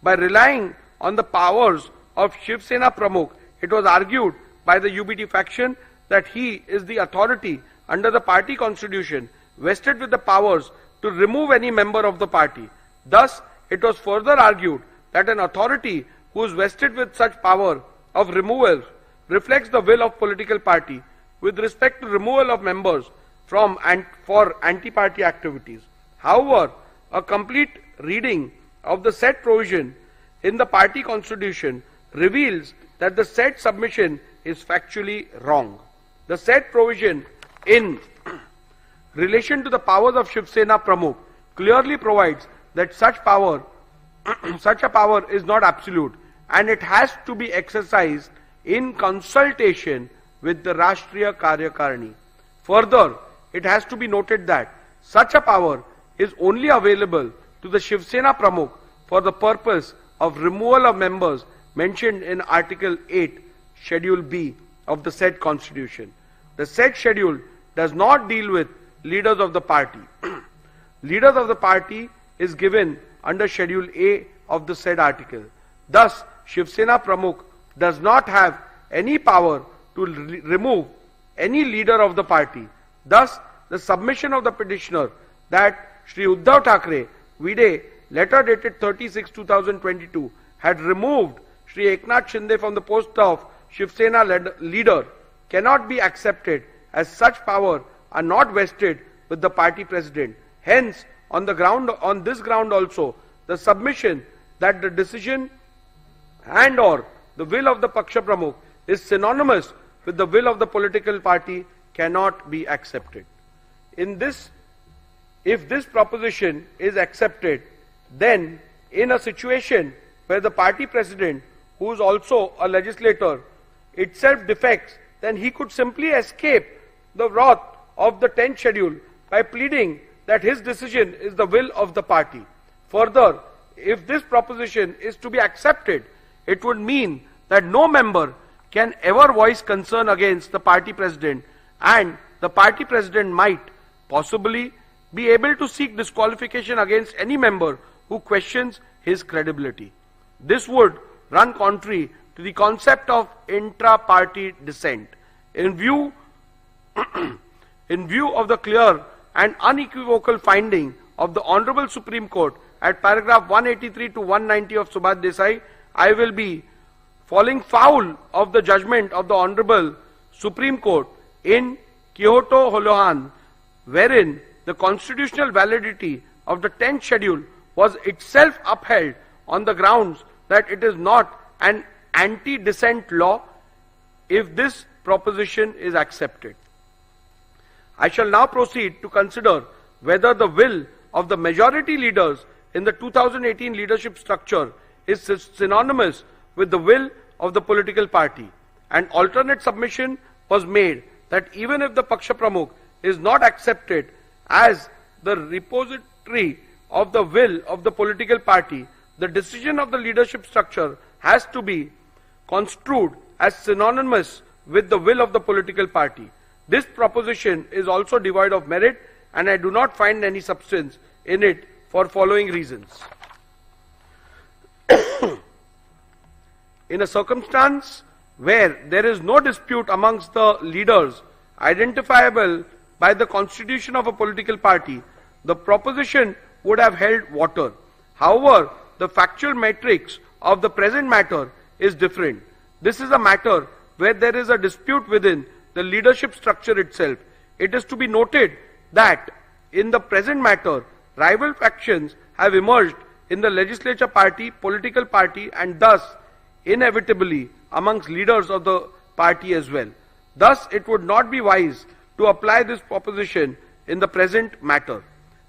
By relying on the powers of Shiv Sena Pramukh, it was argued by the UBT faction that he is the authority under the party constitution vested with the powers to remove any member of the party. Thus, it was further argued that an authority who is vested with such power of removal reflects the will of political party with respect to removal of members from and for anti-party activities. However, a complete reading of the said provision in the party constitution reveals that the said submission is factually wrong. The said provision in relation to the powers of Shiv Sena Pramukh clearly provides that such a power is not absolute and it has to be exercised in consultation with the Rashtriya Karyakarani. Further, it has to be noted that such a power is only available to the Shiv Sena Pramukh for the purpose of removal of members mentioned in Article 8, Schedule B of the said Constitution. The said schedule does not deal with leaders of the party. Leaders of the party is given under Schedule A of the said article. Thus, Shiv Sena Pramukh does not have any power to remove any leader of the party. Thus, the submission of the petitioner that Shri Uddhav Thackeray, Vide, letter dated 30/6/2022, had removed Shri Eknath Shinde from the post of Shiv Sena leader cannot be accepted, as such power are not vested with the party president. Hence, on this ground also, the submission that the decision and or the will of the Paksha Pramukh is synonymous with the will of the political party cannot be accepted. If this proposition is accepted, then in a situation where the party president, who is also a legislator, itself defects, then he could simply escape the wrath of the 10th schedule by pleading that his decision is the will of the party. Further, if this proposition is to be accepted, it would mean that no member can ever voice concern against the party president, and the party president might possibly be able to seek disqualification against any member who questions his credibility. This would run contrary to the concept of intra-party dissent. In view of the clear and unequivocal finding of the Honorable Supreme Court at paragraph 183 to 190 of Subhash Desai, I will be falling foul of the judgment of the Honorable Supreme Court in Kyoto Holohan, wherein the constitutional validity of the 10th schedule was itself upheld on the grounds that it is not an anti-dissent law if this proposition is accepted. I shall now proceed to consider whether the will of the majority leaders in the 2018 leadership structure is synonymous with the will of the political party. An alternate submission was made that even if the Paksha Pramukh is not accepted as the repository of the will of the political party, the decision of the leadership structure has to be construed as synonymous with the will of the political party. This proposition is also devoid of merit, and I do not find any substance in it for following reasons. In a circumstance where there is no dispute amongst the leaders identifiable by the constitution of a political party, the proposition would have held water. However, the factual matrix of the present matter is different. This is a matter where there is a dispute within the leadership structure itself. It is to be noted that in the present matter, rival factions have emerged in the legislature party, political party, and thus inevitably amongst leaders of the party as well. Thus, it would not be wise to apply this proposition in the present matter.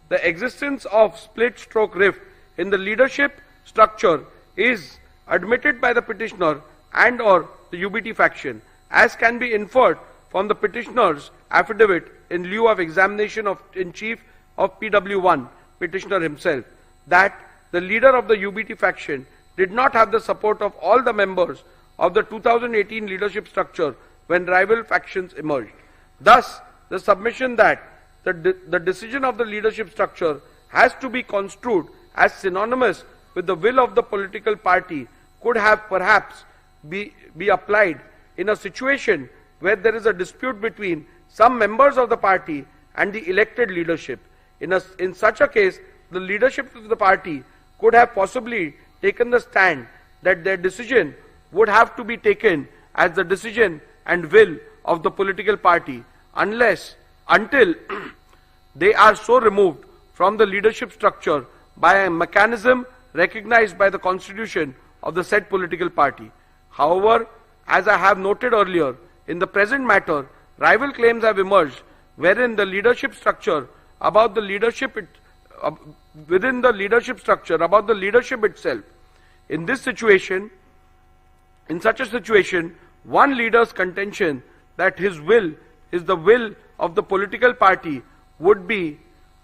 The existence of split-stroke rift in the leadership structure is admitted by the petitioner and or the UBT faction, as can be inferred from the petitioner's affidavit in lieu of examination in chief of PW1, petitioner himself, that the leader of the UBT faction did not have the support of all the members of the 2018 leadership structure when rival factions emerged. Thus, the submission that the decision of the leadership structure has to be construed as synonymous with the will of the political party could have perhaps be applied in a situation where there is a dispute between some members of the party and the elected leadership. In such a case, the leadership of the party could have possibly taken the stand that their decision would have to be taken as the decision and will of the political party until they are so removed from the leadership structure by a mechanism recognized by the constitution of the said political party. However, as I have noted earlier, in the present matter, rival claims have emerged wherein the leadership structure about the leadership within the leadership structure about the leadership itself. In such a situation, one leader's contention that his will is the will of the political party would be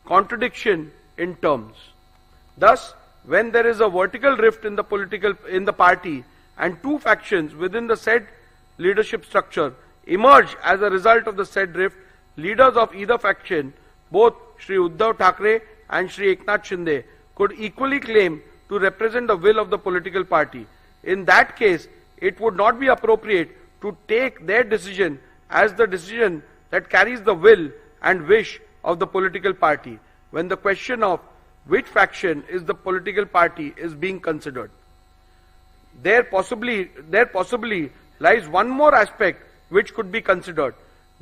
contradiction in terms. Thus, when there is a vertical rift in the party and two factions within the said leadership structure emerge as a result of the said rift, leaders of either faction, both Shri Uddhav Thackeray and Shri Eknath Shinde, could equally claim to represent the will of the political party. In that case, it would not be appropriate to take their decision as the decision that carries the will and wish of the political party when the question of which faction is the political party is being considered. There possibly lies one more aspect which could be considered.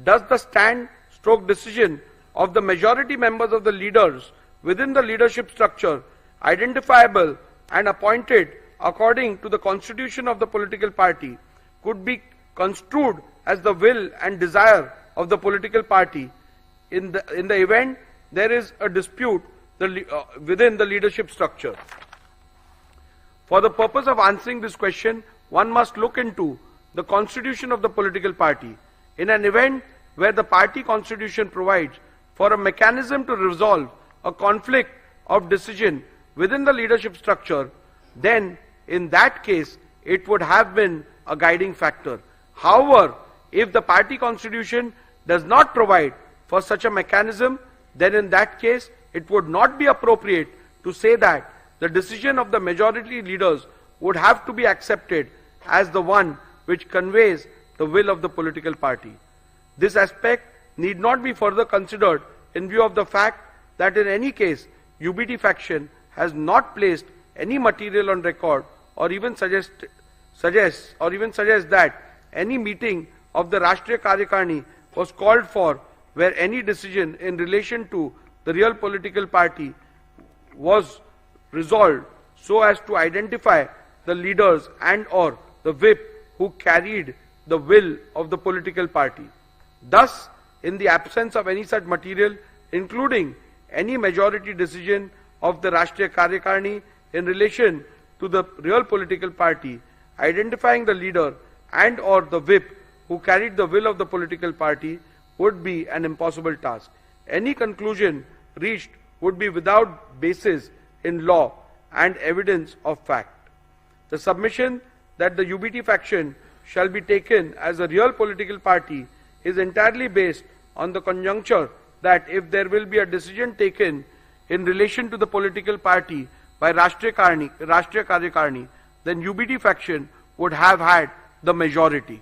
Does the stand-stroke decision of the majority members of the leaders within the leadership structure, identifiable and appointed according to the constitution of the political party, could be construed as the will and desire of the political party in the event there is a dispute within the leadership structure? For the purpose of answering this question, one must look into the constitution of the political party. In an event where the party constitution provides for a mechanism to resolve a conflict of decision within the leadership structure, then in that case it would have been a guiding factor. However, if the party constitution does not provide for such a mechanism, then in that case it would not be appropriate to say that the decision of the majority leaders would have to be accepted as the one which conveys the will of the political party. This aspect need not be further considered in view of the fact that in any case UBT faction has not placed any material on record or even suggest that any meeting of the Rashtriya Karyakarni was called for where any decision in relation to the real political party was resolved so as to identify the leaders and or the whip who carried the will of the political party. Thus, in the absence of any such material, including any majority decision of the Rashtriya Karyakarni in relation to the real political party, identifying the leader and or the whip who carried the will of the political party would be an impossible task. Any conclusion reached would be without basis in law and evidence of fact. The submission that the UBT faction shall be taken as a real political party is entirely based on the conjuncture that if there will be a decision taken in relation to the political party by Rashtriya Karyakarni, then UBT faction would have had the majority.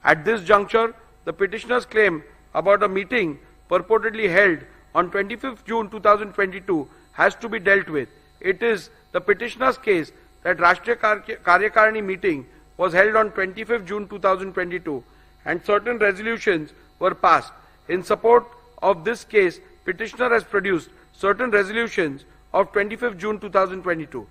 At this juncture, the petitioner's claim about a meeting purportedly held on 25th June 2022 has to be dealt with. It is the petitioner's case that Rashtriya Karyakarani meeting was held on 25th June 2022 and certain resolutions were passed. In support of this case, petitioner has produced certain resolutions of 25th June 2022.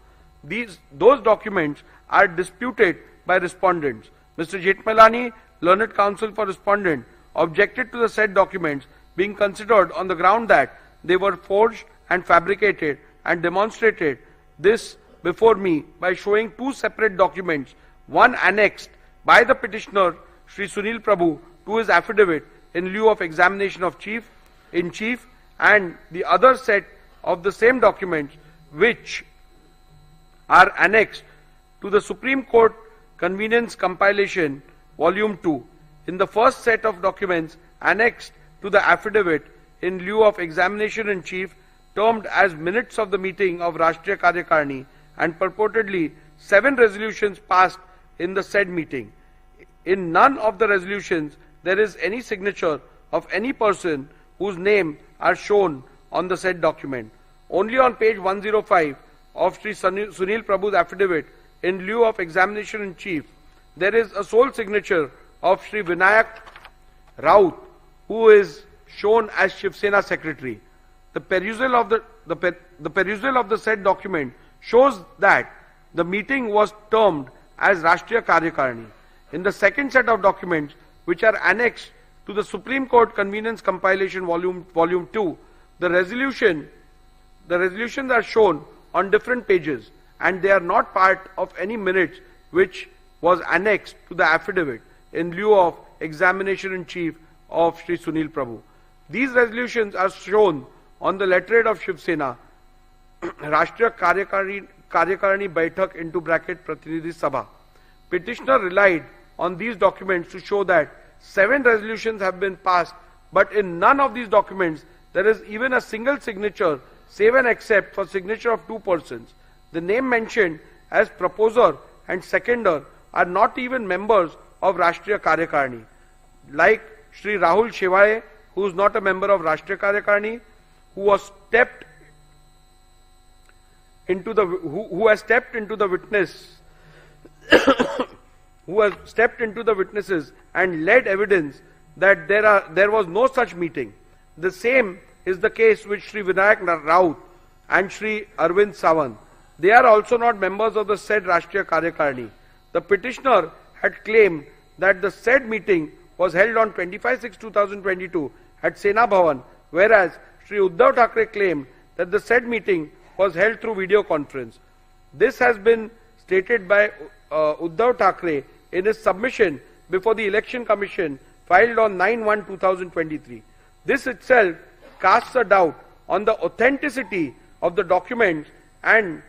Those documents are disputed by respondents. Mr. Jetmalani, learned counsel for respondent, objected to the said documents being considered on the ground that they were forged and fabricated, and demonstrated this before me by showing two separate documents, one annexed by the petitioner Shri Sunil Prabhu to his affidavit in lieu of examination of in chief, and the other set of the same documents which are annexed to the Supreme Court Convenience Compilation Volume 2. In the first set of documents annexed to the affidavit in lieu of examination in chief, termed as minutes of the meeting of Rashtriya Karyakarani, and purportedly 7 resolutions passed in the said meeting. In none of the resolutions there is any signature of any person whose name are shown on the said document. Only on page 105 of Sri Sunil Prabhu's affidavit in lieu of examination in chief, there is a sole signature of Sri Vinayak Raut, who is shown as Shiv Sena secretary. The perusal of the said document shows that the meeting was termed as Rashtriya Karyakarani. In the second set of documents, which are annexed to the Supreme Court Convenience Compilation Volume 2, the resolutions are shown on different pages, and they are not part of any minutes which was annexed to the affidavit in lieu of examination in chief of Sri Sunil Prabhu. These resolutions are shown on the letterhead of Shiv Sena, Rashtriya Karyakarani Baitak into bracket Pratinidhi Sabha. Petitioner relied on these documents to show that 7 resolutions have been passed, but in none of these documents there is even a single signature, save and except for signature of 2 persons. The name mentioned as proposer and seconder are not even members of Rashtriya Karyakarani, like Shri Rahul Shewale, who is not a member of Rashtriya Karyakarani, who has stepped into the witnesses and led evidence that there was no such meeting. The same is the case with Shri Vinayak Raut and Shri Arvind Sawant. They are also not members of the said Rashtriya Karyakarani. The petitioner had claimed that the said meeting was held on 25/6/2022 at Sena Bhavan, whereas Shri Uddhav Thackeray claimed that the said meeting was held through video conference. This has been stated by Uddhav Thackeray in his submission before the Election Commission filed on 9/1/2023. This itself casts a doubt on the authenticity of the documents and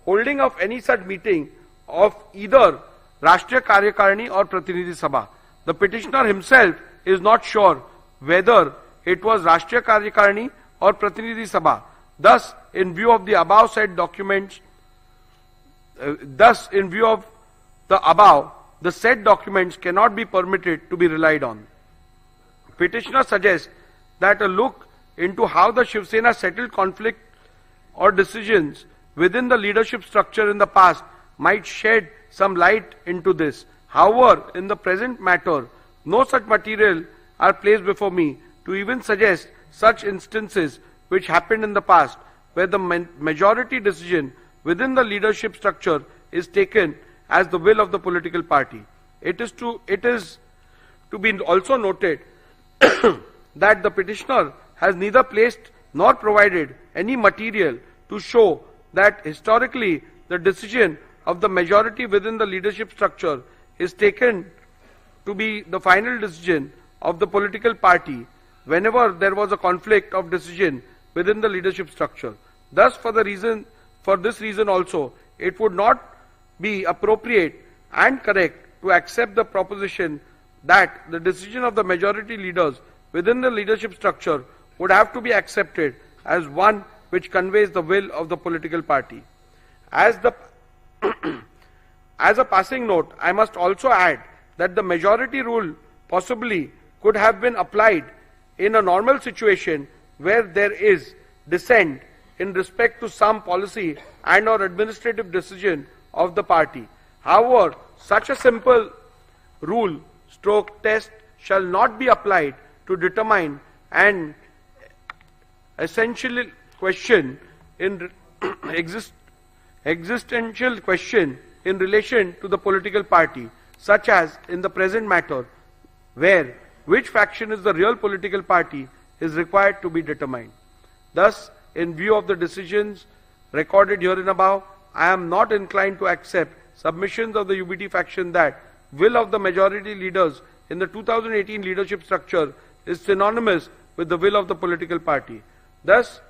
holding of any such meeting of either Rashtriya Karyakarani or Pratinidhi Sabha. The petitioner himself is not sure whether it was Rashtriya Karyakarani or Pratinidhi Sabha. Thus, in view of the above said documents, the said documents cannot be permitted to be relied on. Petitioner suggests that a look into how the Shiv Sena settled conflict or decisions within the leadership structure in the past might shed some light into this. However, in the present matter, no such material are placed before me to even suggest such instances which happened in the past, where the majority decision within the leadership structure is taken as the will of the political party. It is to be also noted that the petitioner has neither placed nor provided any material to show that historically the decision of the majority within the leadership structure is taken to be the final decision of the political party whenever there was a conflict of decision within the leadership structure. Thus, for this reason also, it would not be appropriate and correct to accept the proposition that the decision of the majority leaders within the leadership structure would have to be accepted as one which conveys the will of the political party. As a passing note, I must also add that the majority rule possibly could have been applied in a normal situation where there is dissent in respect to some policy and or administrative decision of the party. However, such a simple rule stroke test shall not be applied to determine an essential question in existential question in relation to the political party, such as in the present matter, where which faction is the real political party is required to be determined. Thus, in view of the decisions recorded herein above, I am not inclined to accept submissions of the UBT faction that will of the majority leaders in the 2018 leadership structure is synonymous with the will of the political party. Thus,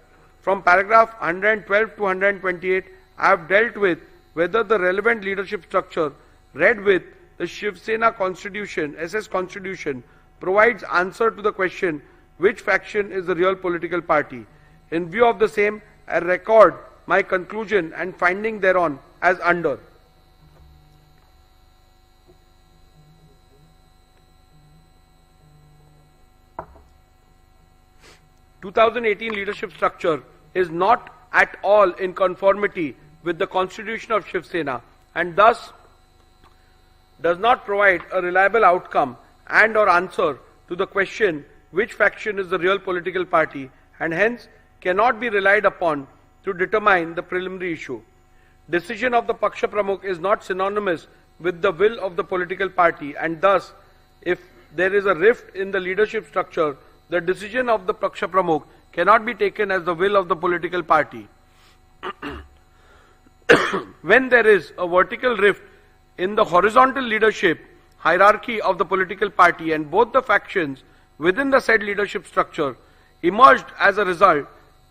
from paragraph 112 to 128, I have dealt with whether the relevant leadership structure read with the Shiv Sena Constitution, SS Constitution, provides answer to the question which faction is the real political party. In view of the same, I record my conclusion and finding thereon as under. The 2018 leadership structure is not at all in conformity with the constitution of Shiv Sena and thus does not provide a reliable outcome and or answer to the question which faction is the real political party and hence cannot be relied upon to determine the preliminary issue. Decision of the Paksha Pramukh is not synonymous with the will of the political party and thus if there is a rift in the leadership structure, the decision of the Paksha Pramukh cannot be taken as the will of the political party. When there is a vertical rift in the horizontal leadership hierarchy of the political party and both the factions within the said leadership structure emerged as a result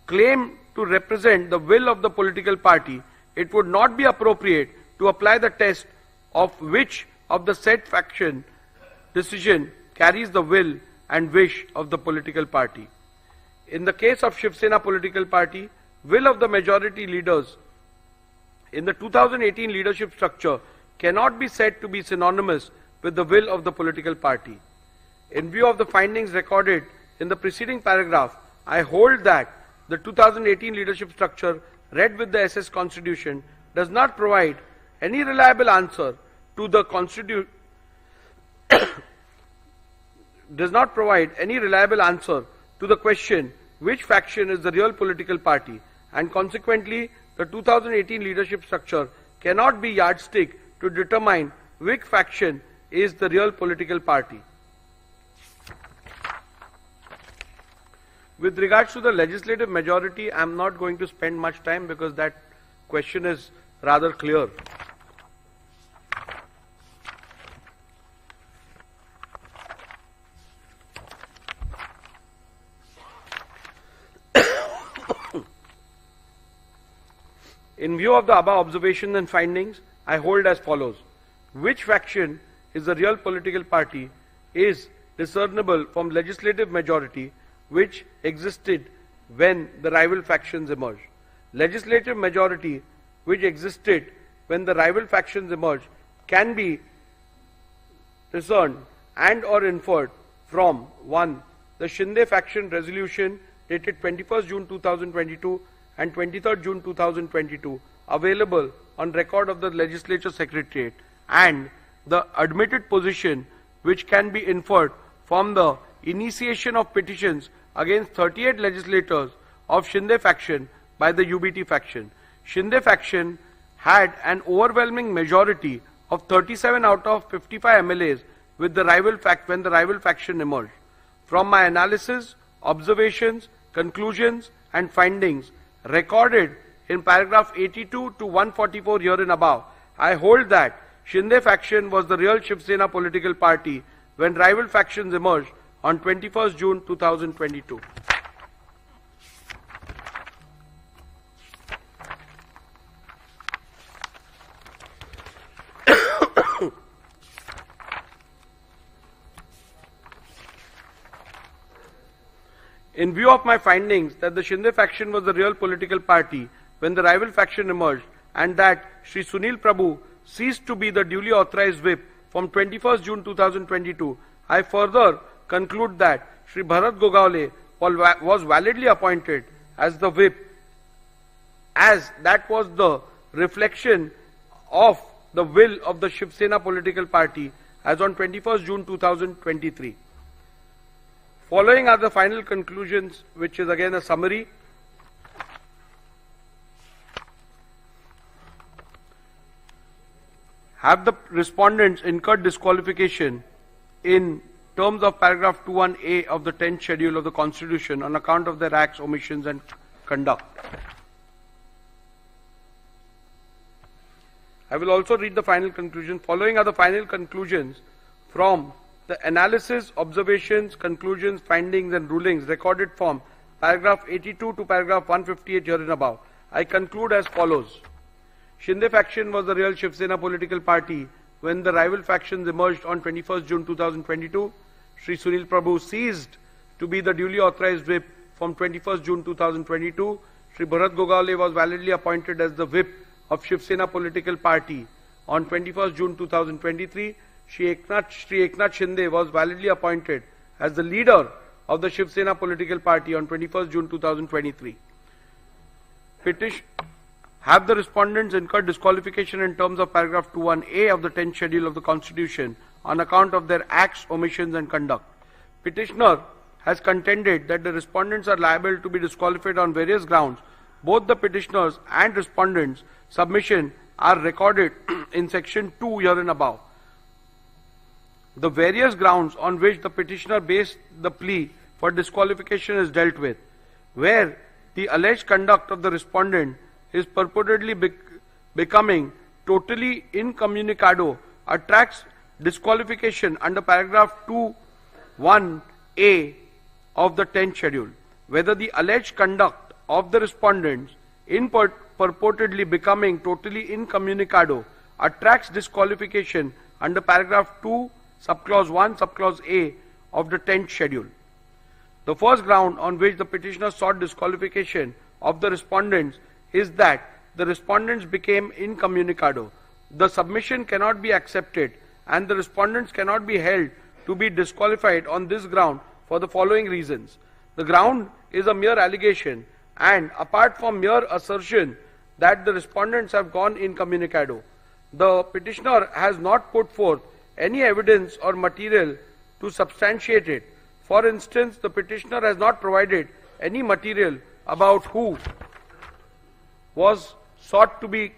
claim to represent the will of the political party, it would not be appropriate to apply the test of which of the said faction decision carries the will and wish of the political party. In the case of Shiv Sena political party, will of the majority leaders in the 2018 leadership structure cannot be said to be synonymous with the will of the political party. In view of the findings recorded in the preceding paragraph, I hold that the 2018 leadership structure read with the SS Constitution does not provide any reliable answer to the question which faction is the real political party and consequently the 2018 leadership structure cannot be yardstick to determine which faction is the real political party. With regards to the legislative majority, I am not going to spend much time because that question is rather clear. In view of the above observations and findings, I hold as follows. Which faction is the real political party is discernible from legislative majority which existed when the rival factions emerged. Legislative majority which existed when the rival factions emerged can be discerned and or inferred from 1. The Shinde faction resolution dated 21st June 2022 and 23rd June 2022 available on record of the Legislature Secretariat and the admitted position which can be inferred from the initiation of petitions against 38 legislators of Shinde faction by the UBT faction. Shinde faction had an overwhelming majority of 37 out of 55 MLAs with the rival when the rival faction emerged. From my analysis, observations, conclusions and findings recorded in paragraph 82 to 144 herein above, I hold that Shinde faction was the real Shiv Sena political party when rival factions emerged on 21st June 2022. In view of my findings that the Shinde faction was the real political party when the rival faction emerged and that Shri Sunil Prabhu ceased to be the duly authorized whip from 21st June 2022, I further conclude that Shri Bharat Gogawale was validly appointed as the whip, as that was the reflection of the will of the Shiv Sena political party as on 21st June 2023. Following are the final conclusions, which is again a summary. Have the respondents incurred disqualification in terms of paragraph 21A of the 10th schedule of the Constitution on account of their acts, omissions and conduct? I will also read the final conclusion. Following are the final conclusions from the analysis, observations, conclusions, findings and rulings recorded from paragraph 82 to paragraph 158 herein above. I conclude as follows. Shinde faction was the real Shiv Sena political party when the rival factions emerged on 21st June 2022. Shri Sunil Prabhu ceased to be the duly authorized whip from 21st June 2022. Shri Bharat Gogawale was validly appointed as the whip of Shiv Sena political party on 21st June 2023. Shri Eknath Shinde was validly appointed as the leader of the Shiv Sena political party on 21st June 2023. Have the respondents incurred disqualification in terms of paragraph 21A of the 10th schedule of the Constitution on account of their acts, omissions and conduct? Petitioner has contended that the respondents are liable to be disqualified on various grounds. Both the petitioners and respondents' submission are recorded in section 2 herein above. The various grounds on which the petitioner based the plea for disqualification is dealt with, where the alleged conduct of the respondent is purportedly becoming totally incommunicado, attracts disqualification under paragraph 2(1)(a) of the 10th schedule. Whether the alleged conduct of the respondents in purportedly becoming totally incommunicado attracts disqualification under paragraph 2 subclause 1 subclause A of the 10th schedule. The first ground on which the petitioner sought disqualification of the respondents is that the respondents became incommunicado. The submission cannot be accepted and the respondents cannot be held to be disqualified on this ground for the following reasons. The ground is a mere allegation, and apart from mere assertion that the respondents have gone incommunicado, the petitioner has not put forth any evidence or material to substantiate it. For instance, the petitioner has not provided any material about who was sought to be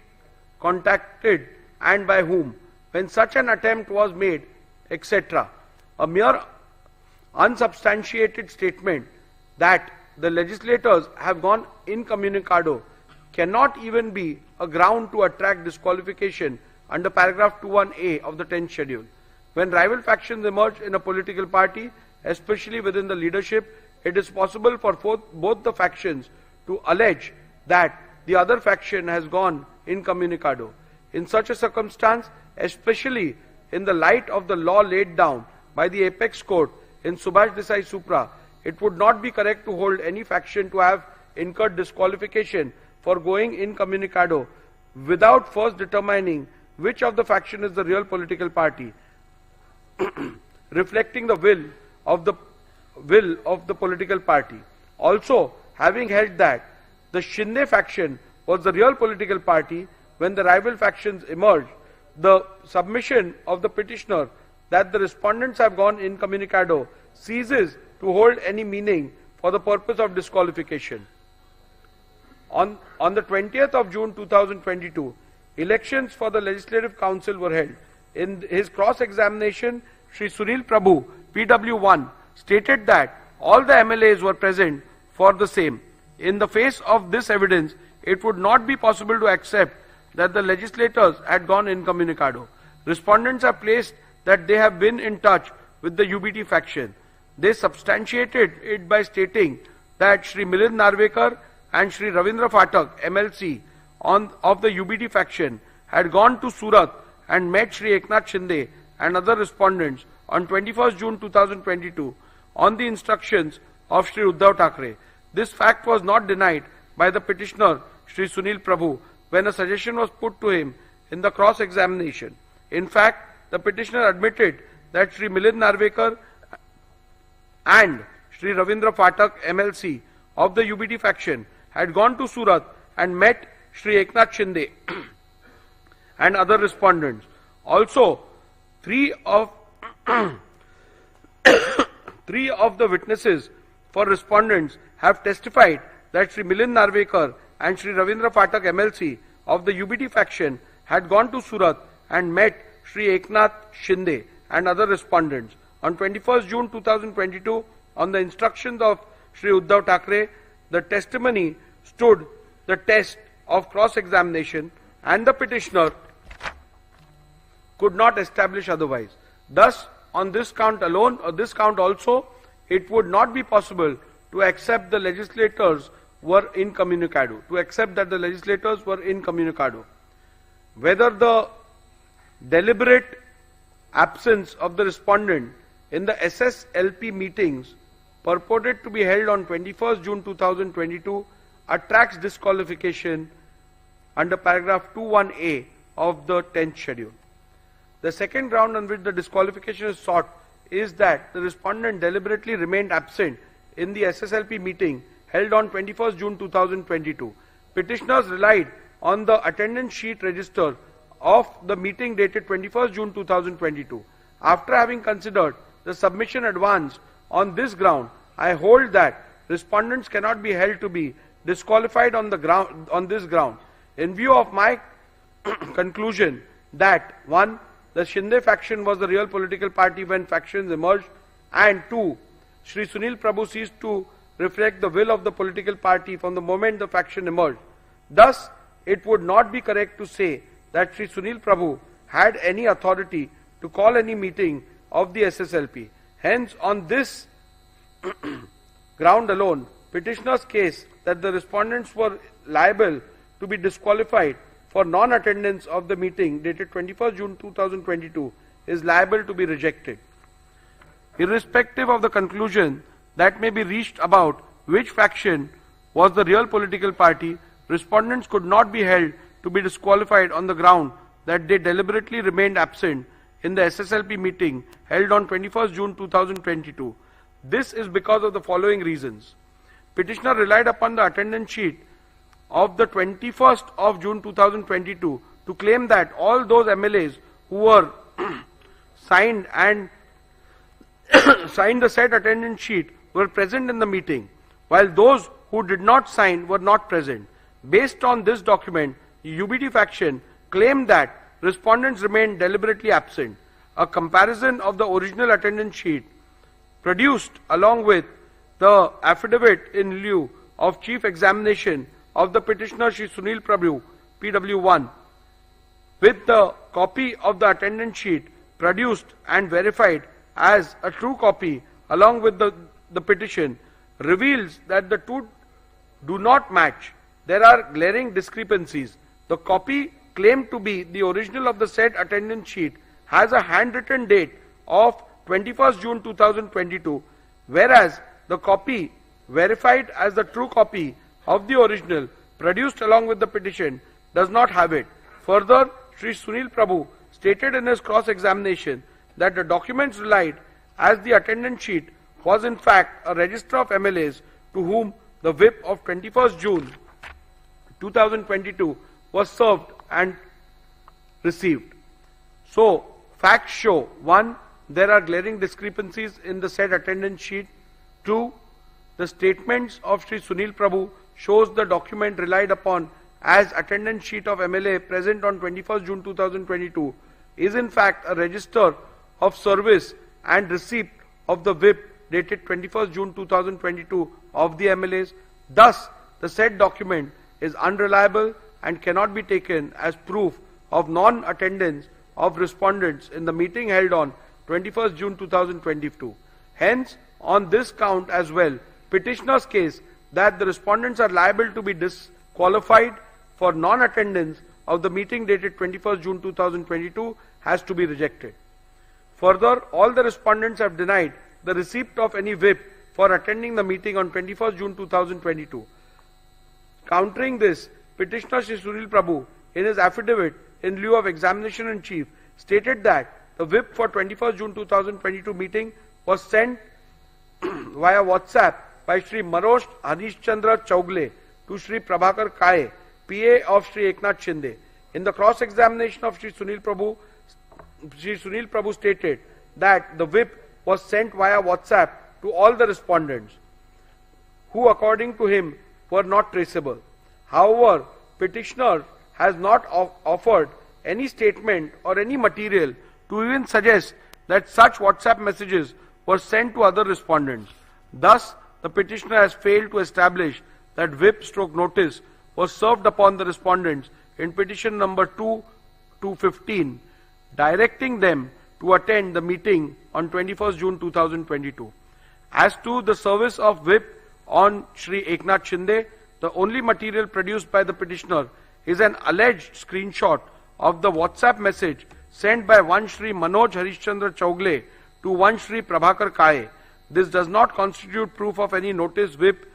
contacted and by whom, when such an attempt was made, etc. A mere unsubstantiated statement that the legislators have gone incommunicado cannot even be a ground to attract disqualification under paragraph 21A of the 10th schedule. When rival factions emerge in a political party, especially within the leadership, it is possible for both the factions to allege that the other faction has gone incommunicado. In such a circumstance, especially in the light of the law laid down by the apex court in Subhash Desai Supra, it would not be correct to hold any faction to have incurred disqualification for going incommunicado without first determining which of the faction is the real political party, reflecting the will of the political party. Also, having held that the Shinde faction was the real political party when the rival factions emerged, the submission of the petitioner that the respondents have gone incommunicado ceases to hold any meaning for the purpose of disqualification. On the 20th of June 2022, elections for the Legislative Council were held. In his cross-examination, Shri Sunil Prabhu, PW1, stated that all the MLAs were present for the same. In the face of this evidence, it would not be possible to accept that the legislators had gone incommunicado. Respondents have placed that they have been in touch with the UBT faction. They substantiated it by stating that Shri Milind Narwekar and Shri Ravindra Phatak, MLC, of the UBT faction, had gone to Surat and met Shri Eknath Shinde and other respondents on 21st June 2022 on the instructions of Shri Uddhav Thackeray. This fact was not denied by the petitioner Shri Sunil Prabhu when a suggestion was put to him in the cross-examination. In fact, the petitioner admitted that Shri Milind Narwekar and Shri Ravindra Phatak, MLC of the UBT faction, had gone to Surat and met Shri Eknath Shinde and other respondents. Also, three of the witnesses for respondents have testified that Shri Rahul Narwekar and Shri Ravindra Phatak, MLC of the UBT faction, had gone to Surat and met Shri Eknath Shinde and other respondents. On 21st June 2022, on the instructions of Shri Uddhav Thackeray, the testimony stood the test of cross-examination and the petitioner could not establish otherwise. Thus, on this count alone, or this count also, it would not be possible to accept the legislators were incommunicado, Whether the deliberate absence of the respondent in the SSLP meetings purported to be held on 21st June 2022 attracts disqualification under paragraph 21A of the 10th schedule. The second ground on which the disqualification is sought is that the respondent deliberately remained absent in the SSLP meeting held on 21st June 2022. Petitioners relied on the attendance sheet register of the meeting dated 21st June 2022. After having considered the submission advanced on this ground, I hold that respondents cannot be held to be disqualified on this ground. In view of my conclusion that 1. The Shinde faction was the real political party when factions emerged, and 2. Shri Sunil Prabhu ceased to reflect the will of the political party from the moment the faction emerged. Thus, it would not be correct to say that Shri Sunil Prabhu had any authority to call any meeting of the SSLP. Hence, on this ground alone, petitioner's case that the respondents were liable to be disqualified for non-attendance of the meeting dated 21st June 2022 is liable to be rejected. Irrespective of the conclusion that may be reached about which faction was the real political party, respondents could not be held to be disqualified on the ground that they deliberately remained absent in the SSLP meeting held on 21st June 2022. This is because of the following reasons. Petitioner relied upon the attendance sheet of the 21st of June 2022 to claim that all those MLAs who were signed the said attendance sheet were present in the meeting, while those who did not sign were not present. Based on this document, the UBT faction claimed that respondents remained deliberately absent. A comparison of the original attendance sheet produced along with the affidavit in lieu of chief examination of the petitioner Shri Sunil Prabhu, PW1, with the copy of the attendance sheet produced and verified as a true copy along with the petition, reveals that the two do not match. There are glaring discrepancies. The copy claimed to be the original of the said attendance sheet has a handwritten date of 21st June 2022, whereas the copy verified as the true copy of the original produced along with the petition does not have it. Further, Shri Sunil Prabhu stated in his cross-examination that the documents relied as the attendance sheet was in fact a register of MLAs to whom the whip of 21st June 2022 was served and received. So, facts show: 1. There are glaring discrepancies in the said attendance sheet. 2. The statements of Shri Sunil Prabhu shows the document relied upon as attendance sheet of MLA present on 21st June 2022 is in fact a register of service and receipt of the whip dated 21st June 2022 of the MLAs. Thus, the said document is unreliable and cannot be taken as proof of non-attendance of respondents in the meeting held on 21st June 2022. Hence, on this count as well, petitioner's case that the respondents are liable to be disqualified for non-attendance of the meeting dated 21st June 2022 has to be rejected. Further, all the respondents have denied the receipt of any whip for attending the meeting on 21st June 2022. Countering this, petitioner Shri Sunil Prabhu, in his affidavit in lieu of examination in chief, stated that the whip for 21st June 2022 meeting was sent via WhatsApp by Shri Manoj Harishchandra Chaugle to Shri Prabhakar Kaye, PA of Shri Eknath Shinde. In the cross-examination of Shri Sunil Prabhu stated that the whip was sent via WhatsApp to all the respondents, who according to him were not traceable. However, petitioner has not offered any statement or any material to even suggest that such WhatsApp messages were sent to other respondents. Thus, the petitioner has failed to establish that whip/notice was served upon the respondents in petition number 2/215, directing them to attend the meeting on 21st June 2022. As to the service of whip on Shri Eknath Shinde, the only material produced by the petitioner is an alleged screenshot of the WhatsApp message sent by one Shri Manoj Harishchandra Chaugle to one Shri Prabhakar Kaye. This does not constitute proof of any notice whip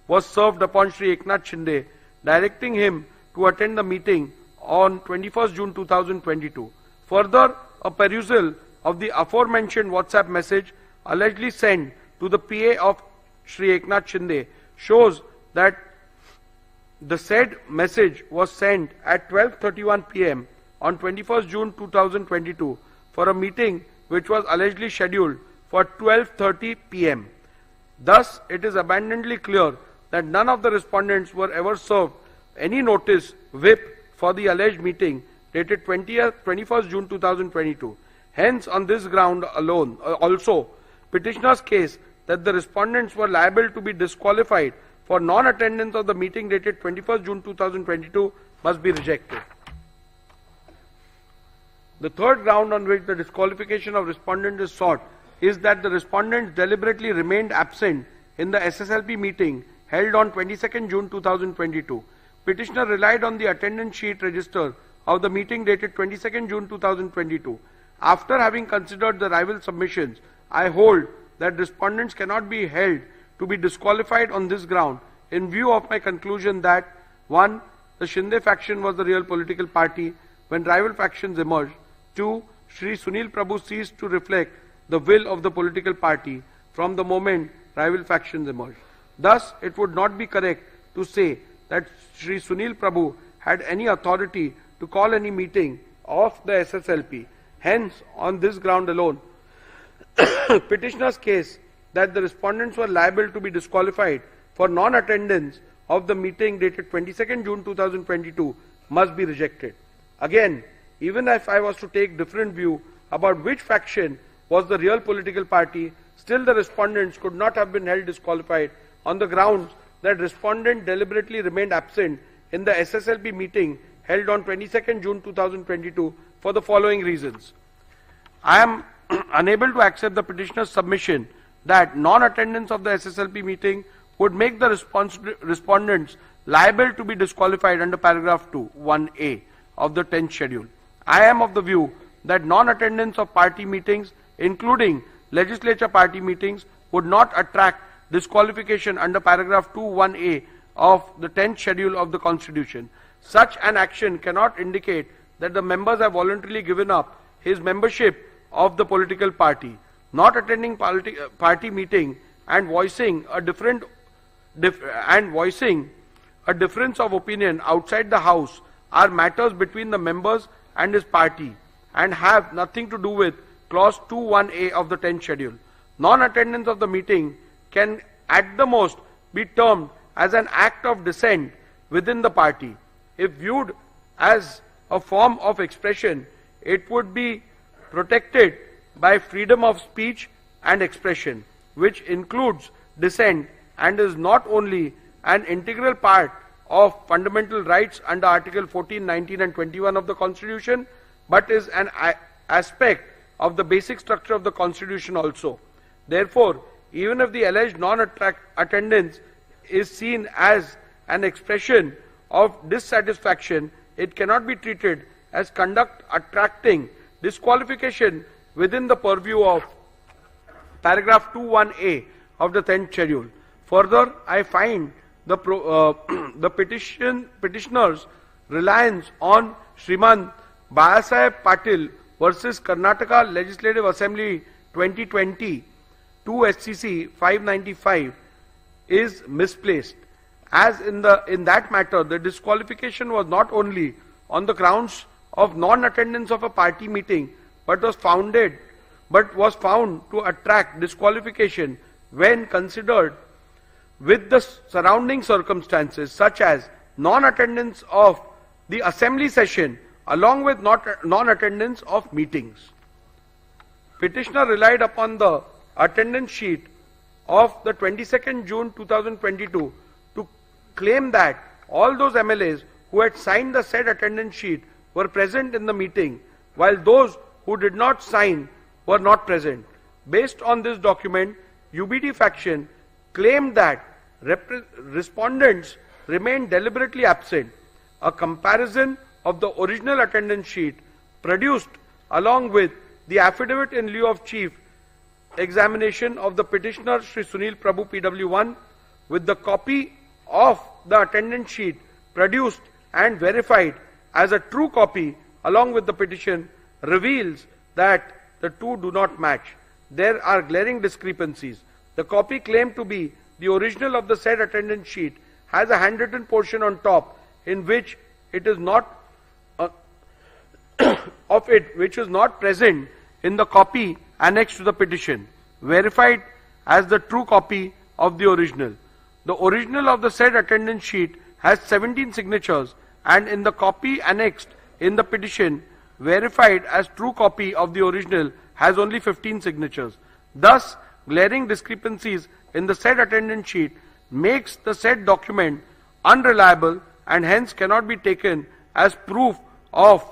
was served upon Shri Eknath Shinde, directing him to attend the meeting on 21st June 2022. Further, a perusal of the aforementioned WhatsApp message allegedly sent to the PA of Shri Eknath Shinde shows that the said message was sent at 12:31 p.m. on 21st June 2022 for a meeting which was allegedly scheduled for 12:30 p.m. Thus, it is abundantly clear that none of the respondents were ever served any notice whip for the alleged meeting dated 21st June 2022. Hence, on this ground alone, also, petitioner's case that the respondents were liable to be disqualified for non-attendance of the meeting dated 21st June 2022 must be rejected. The third ground on which the disqualification of respondent is sought is that the respondents deliberately remained absent in the SSLP meeting held on 22nd June 2022. Petitioner relied on the attendance sheet register of the meeting dated 22nd June 2022. After having considered the rival submissions, I hold that respondents cannot be held to be disqualified on this ground in view of my conclusion that 1. The Shinde faction was the real political party when rival factions emerged. 2. Shri Sunil Prabhu ceased to reflect the will of the political party from the moment rival factions emerged. Thus, it would not be correct to say that Shri Sunil Prabhu had any authority to call any meeting of the SSLP. Hence, on this ground alone, petitioner's case that the respondents were liable to be disqualified for non-attendance of the meeting dated 22nd June 2022 must be rejected. Again, even if I was to take different view about which faction was the real political party, still the respondents could not have been held disqualified on the grounds that respondent deliberately remained absent in the SSLP meeting held on 22nd June 2022 for the following reasons. I am unable to accept the petitioner's submission that non-attendance of the SSLP meeting would make the respondents liable to be disqualified under paragraph 2(1)(a) of the 10th schedule. I am of the view that non-attendance of party meetings, including legislature party meetings, would not attract disqualification under paragraph 2(1)(a) of the 10th schedule of the Constitution. Such an action cannot indicate that the members have voluntarily given up his membership of the political party. Not attending party meeting and voicing a difference of opinion outside the house are matters between the members and his party and have nothing to do with clause 2(1)(a) of the 10th schedule. Non-attendance of the meeting can at the most be termed as an act of dissent within the party. If viewed as a form of expression, it would be protected by freedom of speech and expression, which includes dissent and is not only an integral part of fundamental rights under Article 14, 19 and 21 of the Constitution, but is an aspect of the basic structure of the Constitution also. Therefore, even if the alleged non-attendance is seen as an expression of dissatisfaction, it cannot be treated as conduct attracting disqualification within the purview of paragraph 2(1)(a) of the 10th schedule. Further, I find the petitioner's reliance on Shriman Bayasaheb Patil versus Karnataka Legislative Assembly 2020 2 SCC 595 is misplaced, as in that matter the disqualification was not only on the grounds of non-attendance of a party meeting but was found to attract disqualification when considered with the surrounding circumstances, such as non-attendance of the assembly session along with non-attendance of meetings. Petitioner relied upon the attendance sheet of the 22nd June 2022 to claim that all those MLAs who had signed the said attendance sheet were present in the meeting, while those who did not sign were not present. Based on this document, UBD faction claimed that respondents remained deliberately absent. A comparison of the original attendance sheet produced along with the affidavit in lieu of chief examination of the petitioner Shri Sunil Prabhu PW1 with the copy of the attendance sheet produced and verified as a true copy along with the petition reveals that the two do not match. There are glaring discrepancies. The copy claimed to be the original of the said attendance sheet has a handwritten portion on top in which it is not which is not present in the copy annexed to the petition, verified as the true copy of the original. The original of the said attendance sheet has 17 signatures, and in the copy annexed in the petition, verified as true copy of the original, has only 15 signatures. Thus, glaring discrepancies in the said attendance sheet makes the said document unreliable and hence cannot be taken as proof of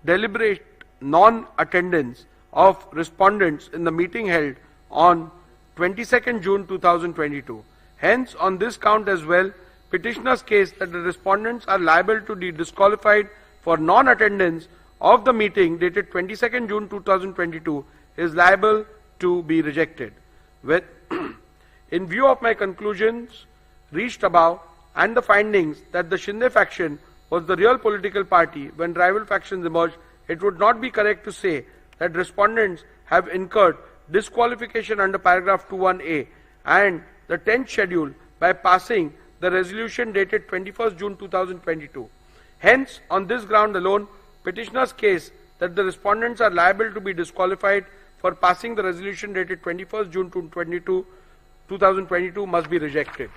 deliberate non-attendance of respondents in the meeting held on 22nd June 2022. Hence, on this count as well, petitioner's case that the respondents are liable to be disqualified for non-attendance of the meeting dated 22nd June 2022 is liable to be rejected. In view of my conclusions reached above and the findings that the Shinde faction was the real political party when rival factions emerged, it would not be correct to say that respondents have incurred disqualification under paragraph 21A and the 10th schedule by passing the resolution dated 21st June 2022. Hence, on this ground alone, petitioner's case that the respondents are liable to be disqualified for passing the resolution dated 21st June 2022 must be rejected.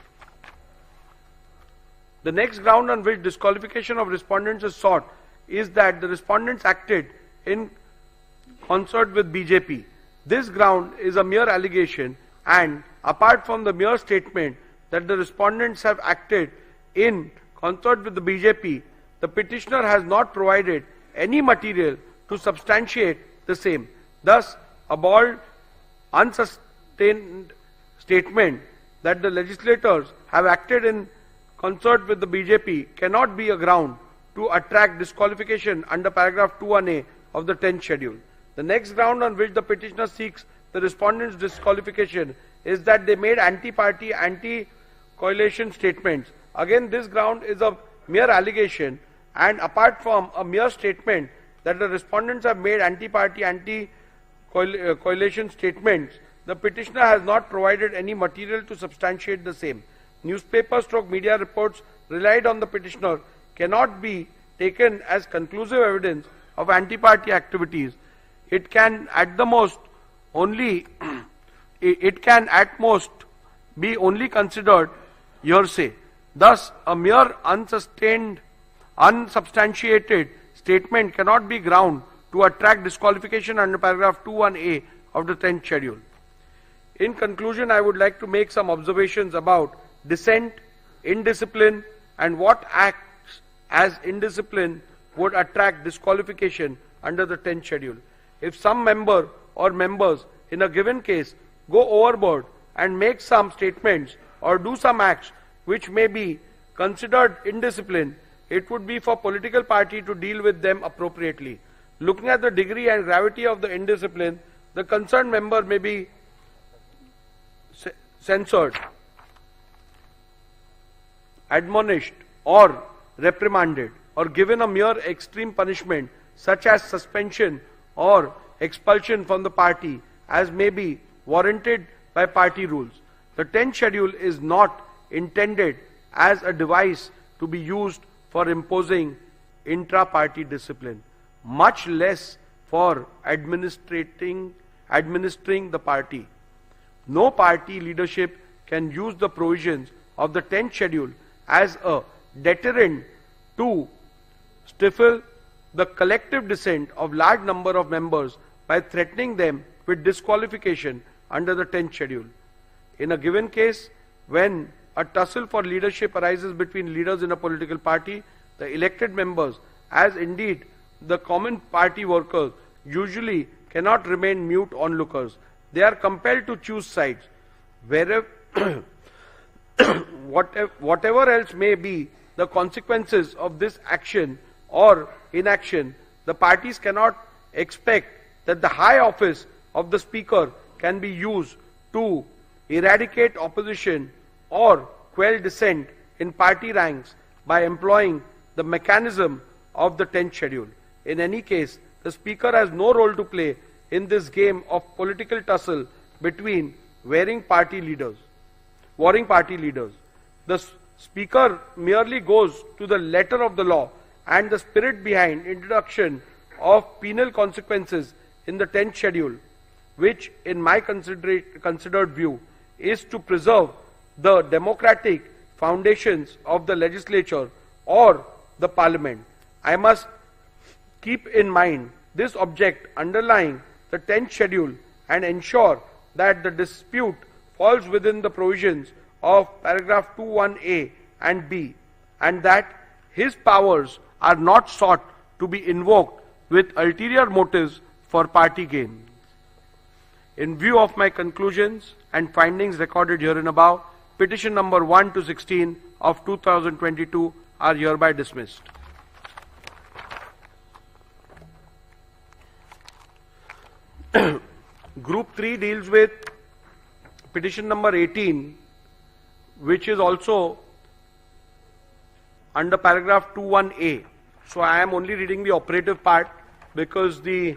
The next ground on which disqualification of respondents is sought is that the respondents acted in concert with BJP. This ground is a mere allegation, and apart from the mere statement that the respondents have acted in concert with the BJP, the petitioner has not provided any material to substantiate the same. Thus, a bald, unsustained statement that the legislators have acted in concert with the BJP cannot be a ground to attract disqualification under paragraph 21A of the 10th schedule. The next ground on which the petitioner seeks the respondents' disqualification is that they made anti-party, anti-coalition statements. Again, this ground is a mere allegation, and apart from a mere statement that the respondents have made anti-party, anti-coalition statements, the petitioner has not provided any material to substantiate the same. Newspaper/media reports relied on the petitioner cannot be taken as conclusive evidence of anti-party activities. It can at most be only considered hearsay. Thus, a mere unsubstantiated statement cannot be ground to attract disqualification under paragraph 21A of the 10th schedule. In conclusion, I would like to make some observations about dissent, indiscipline, and what acts as indiscipline would attract disqualification under the 10th schedule. If some member or members in a given case go overboard and make some statements or do some acts which may be considered indiscipline, it would be for political party to deal with them appropriately. Looking at the degree and gravity of the indiscipline, the concerned member may be censored, admonished, or reprimanded, or given a mere extreme punishment such as suspension or expulsion from the party, as may be warranted by party rules. The 10th schedule is not intended as a device to be used for imposing intra-party discipline, much less for administering the party. No party leadership can use the provisions of the 10th schedule as a deterrent to stifle the collective dissent of large number of members by threatening them with disqualification under the 10th schedule. In a given case, when a tussle for leadership arises between leaders in a political party, the elected members, as indeed the common party workers, usually cannot remain mute onlookers. They are compelled to choose sides. Wherever whatever else may be the consequences of this action or inaction, the parties cannot expect that the high office of the Speaker can be used to eradicate opposition or quell dissent in party ranks by employing the mechanism of the 10th schedule. In any case, the Speaker has no role to play in this game of political tussle between warring party leaders. The Speaker merely goes to the letter of the law and the spirit behind introduction of penal consequences in the 10th schedule, which in my considered view is to preserve the democratic foundations of the legislature or the parliament. I must keep in mind this object underlying the 10th schedule and ensure that the dispute falls within the provisions of paragraph 21A and B, and that his powers are not sought to be invoked with ulterior motives for party gain. In view of my conclusions and findings recorded herein above, petition number 1 to 16 of 2022 are hereby dismissed. Group 3 deals with petition number 18, which is also under paragraph 21A. So I am only reading the operative part because the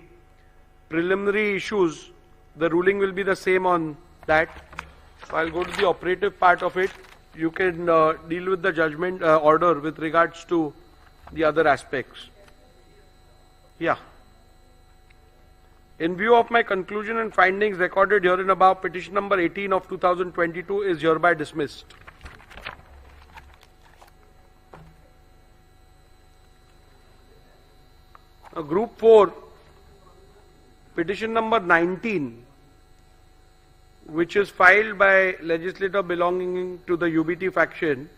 preliminary issues, the ruling will be the same on that. So I'll go to the operative part of it. You can deal with the judgment order with regards to the other aspects. Yeah. In view of my conclusion and findings recorded herein above, petition number 18 of 2022 is hereby dismissed. Group 4, petition number 19, which is filed by legislator belonging to the UBT faction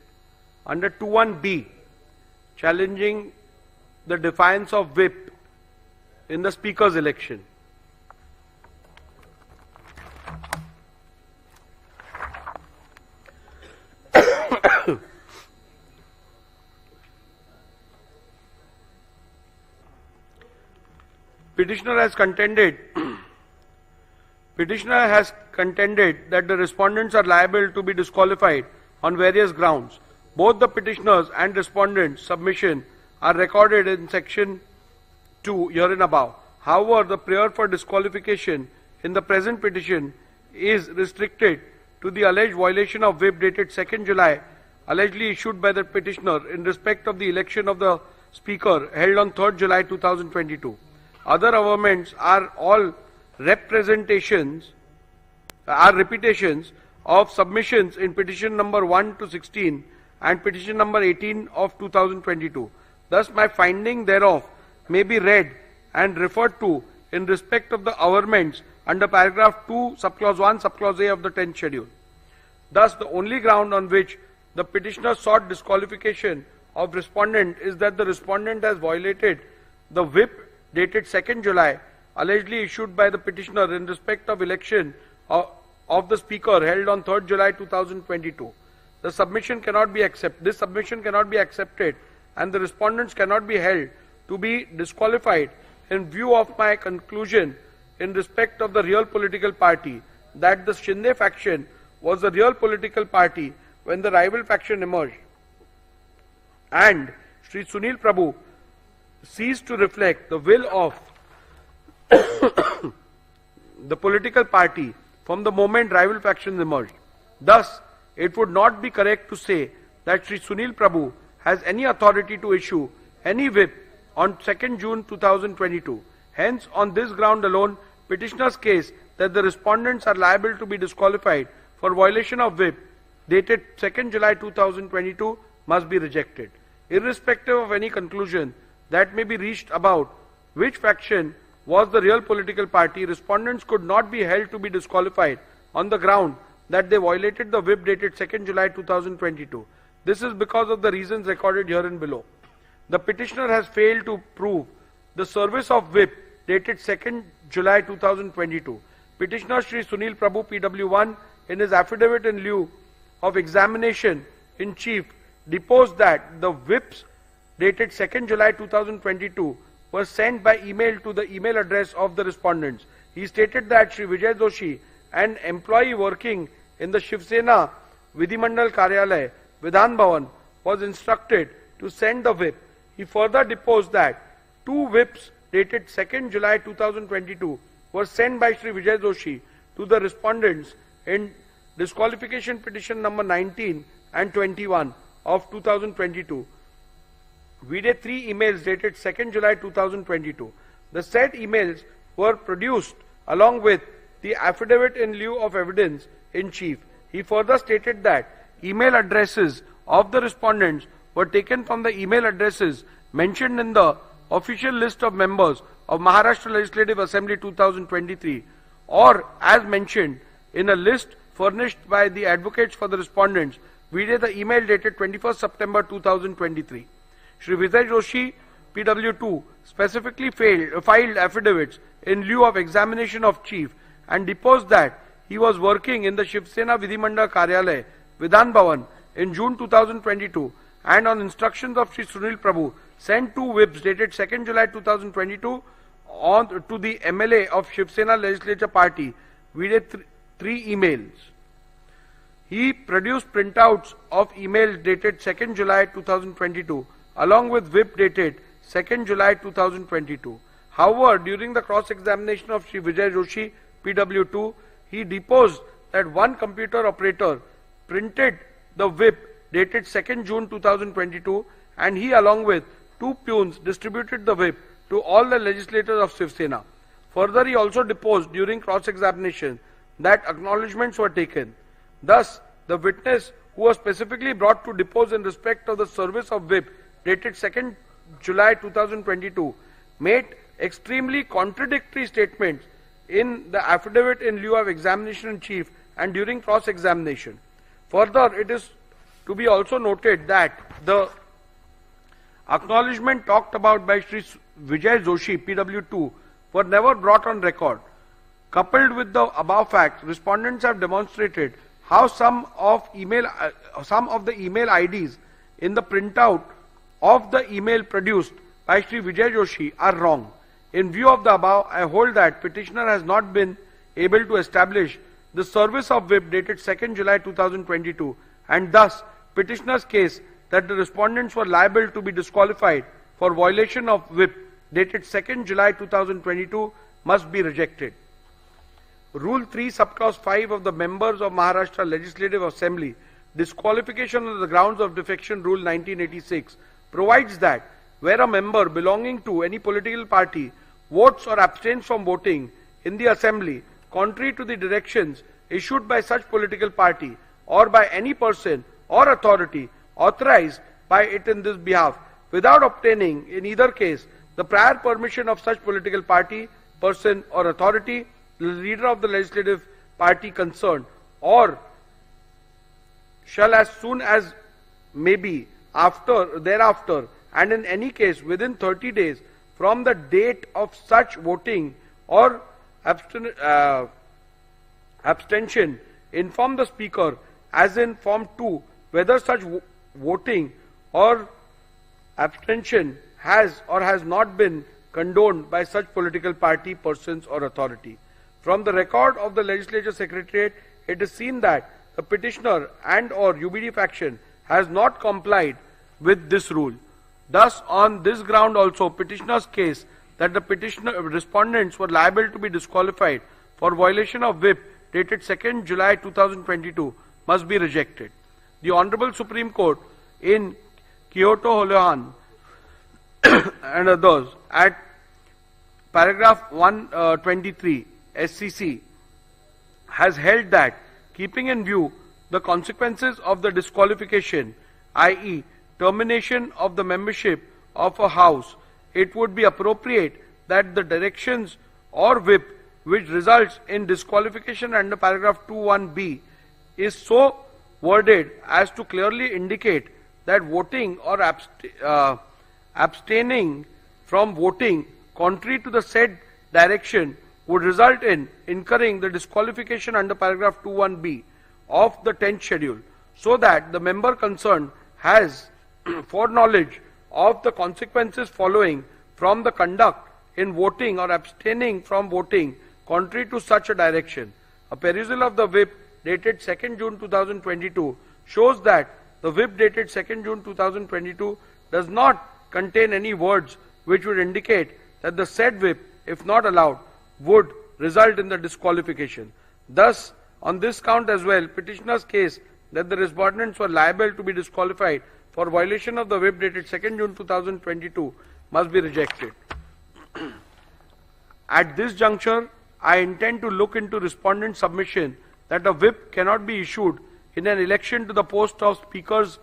under 21B, challenging the defiance of whip in the Speaker's election. Petitioner has contended that the respondents are liable to be disqualified on various grounds. Both the petitioners and respondents' submission are recorded in section 2 herein above. However, the prayer for disqualification in the present petition is restricted to the alleged violation of whip dated 2nd July, allegedly issued by the petitioner in respect of the election of the Speaker held on 3rd July 2022. Other averments are all repetitions of submissions in petition number 1 to 16 and petition number 18 of 2022. Thus, my finding thereof may be read and referred to in respect of the averments under paragraph 2, subclause 1, subclause A of the 10th schedule. Thus, the only ground on which the petitioner sought disqualification of respondent is that the respondent has violated the whip dated 2nd July, allegedly issued by the petitioner in respect of election of the Speaker held on 3rd July 2022. This submission cannot be accepted and the respondents cannot be held to be disqualified in view of my conclusion in respect of the real political party that the Shinde faction was the real political party when the rival faction emerged, and Sri Sunil Prabhu ceased to reflect the will of the political party from the moment rival factions emerged. Thus, it would not be correct to say that Sri Sunil Prabhu has any authority to issue any whip on 2nd June 2022. Hence, on this ground alone, petitioner's case that the respondents are liable to be disqualified for violation of whip dated 2nd July 2022 must be rejected. Irrespective of any conclusion that may be reached about which faction was the real political party, respondents could not be held to be disqualified on the ground that they violated the whip dated 2nd July 2022. This is because of the reasons recorded herein below. The petitioner has failed to prove the service of whip dated 2nd July 2022. Petitioner Shri Sunil Prabhu PW1 in his affidavit in lieu of examination in chief deposed that the whips dated 2nd July 2022 were sent by email to the email address of the respondents. He stated that Shri Vijay Joshi, an employee working in the Shiv Sena Vidhimandal Karyalay, Vidhan Bhavan, was instructed to send the whip. He further deposed that 2 whips dated 2nd July 2022 were sent by Shri Vijay Joshi to the respondents in disqualification petition number 19 and 21 of 2022. We did 3 emails dated 2nd July 2022. The said emails were produced along with the affidavit in lieu of evidence in chief. He further stated that email addresses of the respondents were taken from the email addresses mentioned in the official list of members of Maharashtra Legislative Assembly 2023 or as mentioned in a list furnished by the advocates for the respondents. We did the email dated 21st September 2023. Shri Vijay Joshi, PW2, specifically filed affidavits in lieu of examination of chief and deposed that he was working in the Shiv Sena Vidhimandal Karyalay, Vidhan Bhavan, in June 2022 and on instructions of Shri Sunil Prabhu sent 2 whips dated 2nd July 2022 to the MLA of Shiv Sena Legislature Party. We did 3 emails. He produced printouts of emails dated 2nd July 2022 along with whip dated 2nd July 2022. However, during the cross-examination of Shri Vijay Joshi, PW2, he deposed that one computer operator printed the whip dated 2nd June 2022 and he along with 2 peons distributed the whip to all the legislators of Shiv Sena. Further, he also deposed during cross-examination that acknowledgements were taken. Thus, the witness who was specifically brought to depose in respect of the service of whip dated 2nd July 2022 made extremely contradictory statements in the affidavit in lieu of examination in chief and during cross-examination. Further, it is to be also noted that the acknowledgement talked about by Shri Vijay Joshi, PW2, were never brought on record. Coupled with the above facts, respondents have demonstrated how some of the email IDs in the printout of the email produced by Shri Vijay Joshi are wrong. In view of the above, I hold that petitioner has not been able to establish the service of whip dated 2nd July 2022 and thus petitioner's case that the respondents were liable to be disqualified for violation of whip dated 2nd July 2022 must be rejected. Rule 3 subclause 5 of the members of Maharashtra Legislative Assembly disqualification on the grounds of defection rule 1986 provides that where a member belonging to any political party votes or abstains from voting in the assembly contrary to the directions issued by such political party or by any person or authority authorized by it in this behalf without obtaining in either case the prior permission of such political party, person or authority, the leader of the legislative party concerned, or shall as soon as may be thereafter and in any case within 30 days from the date of such voting or abstention inform the speaker as in form 2 whether such voting or abstention has or has not been condoned by such political party, persons or authority. From the record of the Legislature Secretariat, it is seen that the petitioner and or UBD faction has not complied with this rule. Thus, on this ground also, petitioner's case that the respondents were liable to be disqualified for violation of whip dated 2nd July 2022 must be rejected. The Honorable Supreme Court in Kyoto Holohan and others at paragraph 123 SCC has held that, keeping in view the consequences of the disqualification, i.e. termination of the membership of a house, it would be appropriate that the directions or whip which results in disqualification under paragraph 21B is so worded as to clearly indicate that voting or abstaining from voting contrary to the said direction would result in incurring the disqualification under paragraph 21B of the 10th schedule, so that the member concerned has foreknowledge of the consequences following from the conduct in voting or abstaining from voting contrary to such a direction. A perusal of the whip dated 2nd June 2022 shows that the whip dated 2nd June 2022 does not contain any words which would indicate that the said whip, if not allowed, would result in the disqualification. Thus, on this count as well, petitioner's case that the respondents were liable to be disqualified for violation of the whip dated 2nd June 2022 must be rejected. At this juncture, I intend to look into respondent's submission that a whip cannot be issued in an election to the post of speakers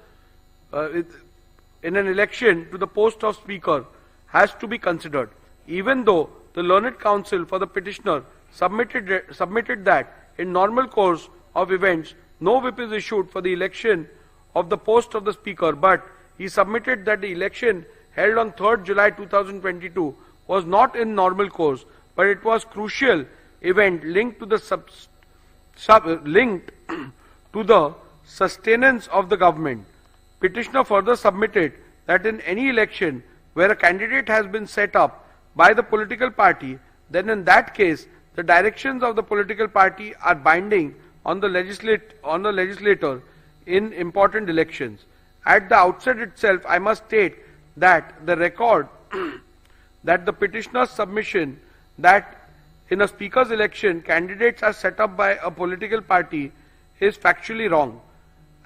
has to be considered, even though the learned counsel for the petitioner submitted that in normal course of events no whip is issued for the election of the post of the speaker, but he submitted that the election held on 3rd July 2022 was not in normal course, but it was crucial event linked to the sustenance of the government. Petitioner further submitted that in any election where a candidate has been set up by the political party, then in that case the directions of the political party are binding on the legislator in important elections. At the outset itself, I must state that the record that the petitioner's submission that in a speaker's election candidates are set up by a political party is factually wrong.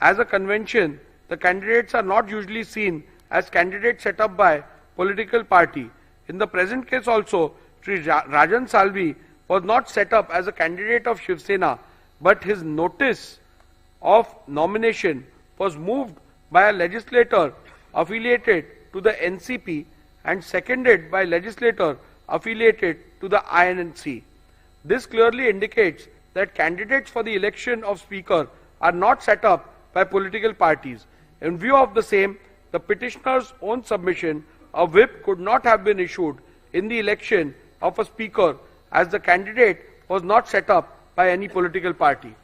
As a convention, the candidates are not usually seen as candidates set up by political party. In the present case also, Sri Rajan Salvi was not set up as a candidate of Shiv Sena, but his notice of nomination was moved by a legislator affiliated to the NCP and seconded by a legislator affiliated to the INC. This clearly indicates that candidates for the election of speaker are not set up by political parties. In view of the same, the petitioner's own submission, a whip could not have been issued in the election of a speaker as the candidate was not set up by any political party.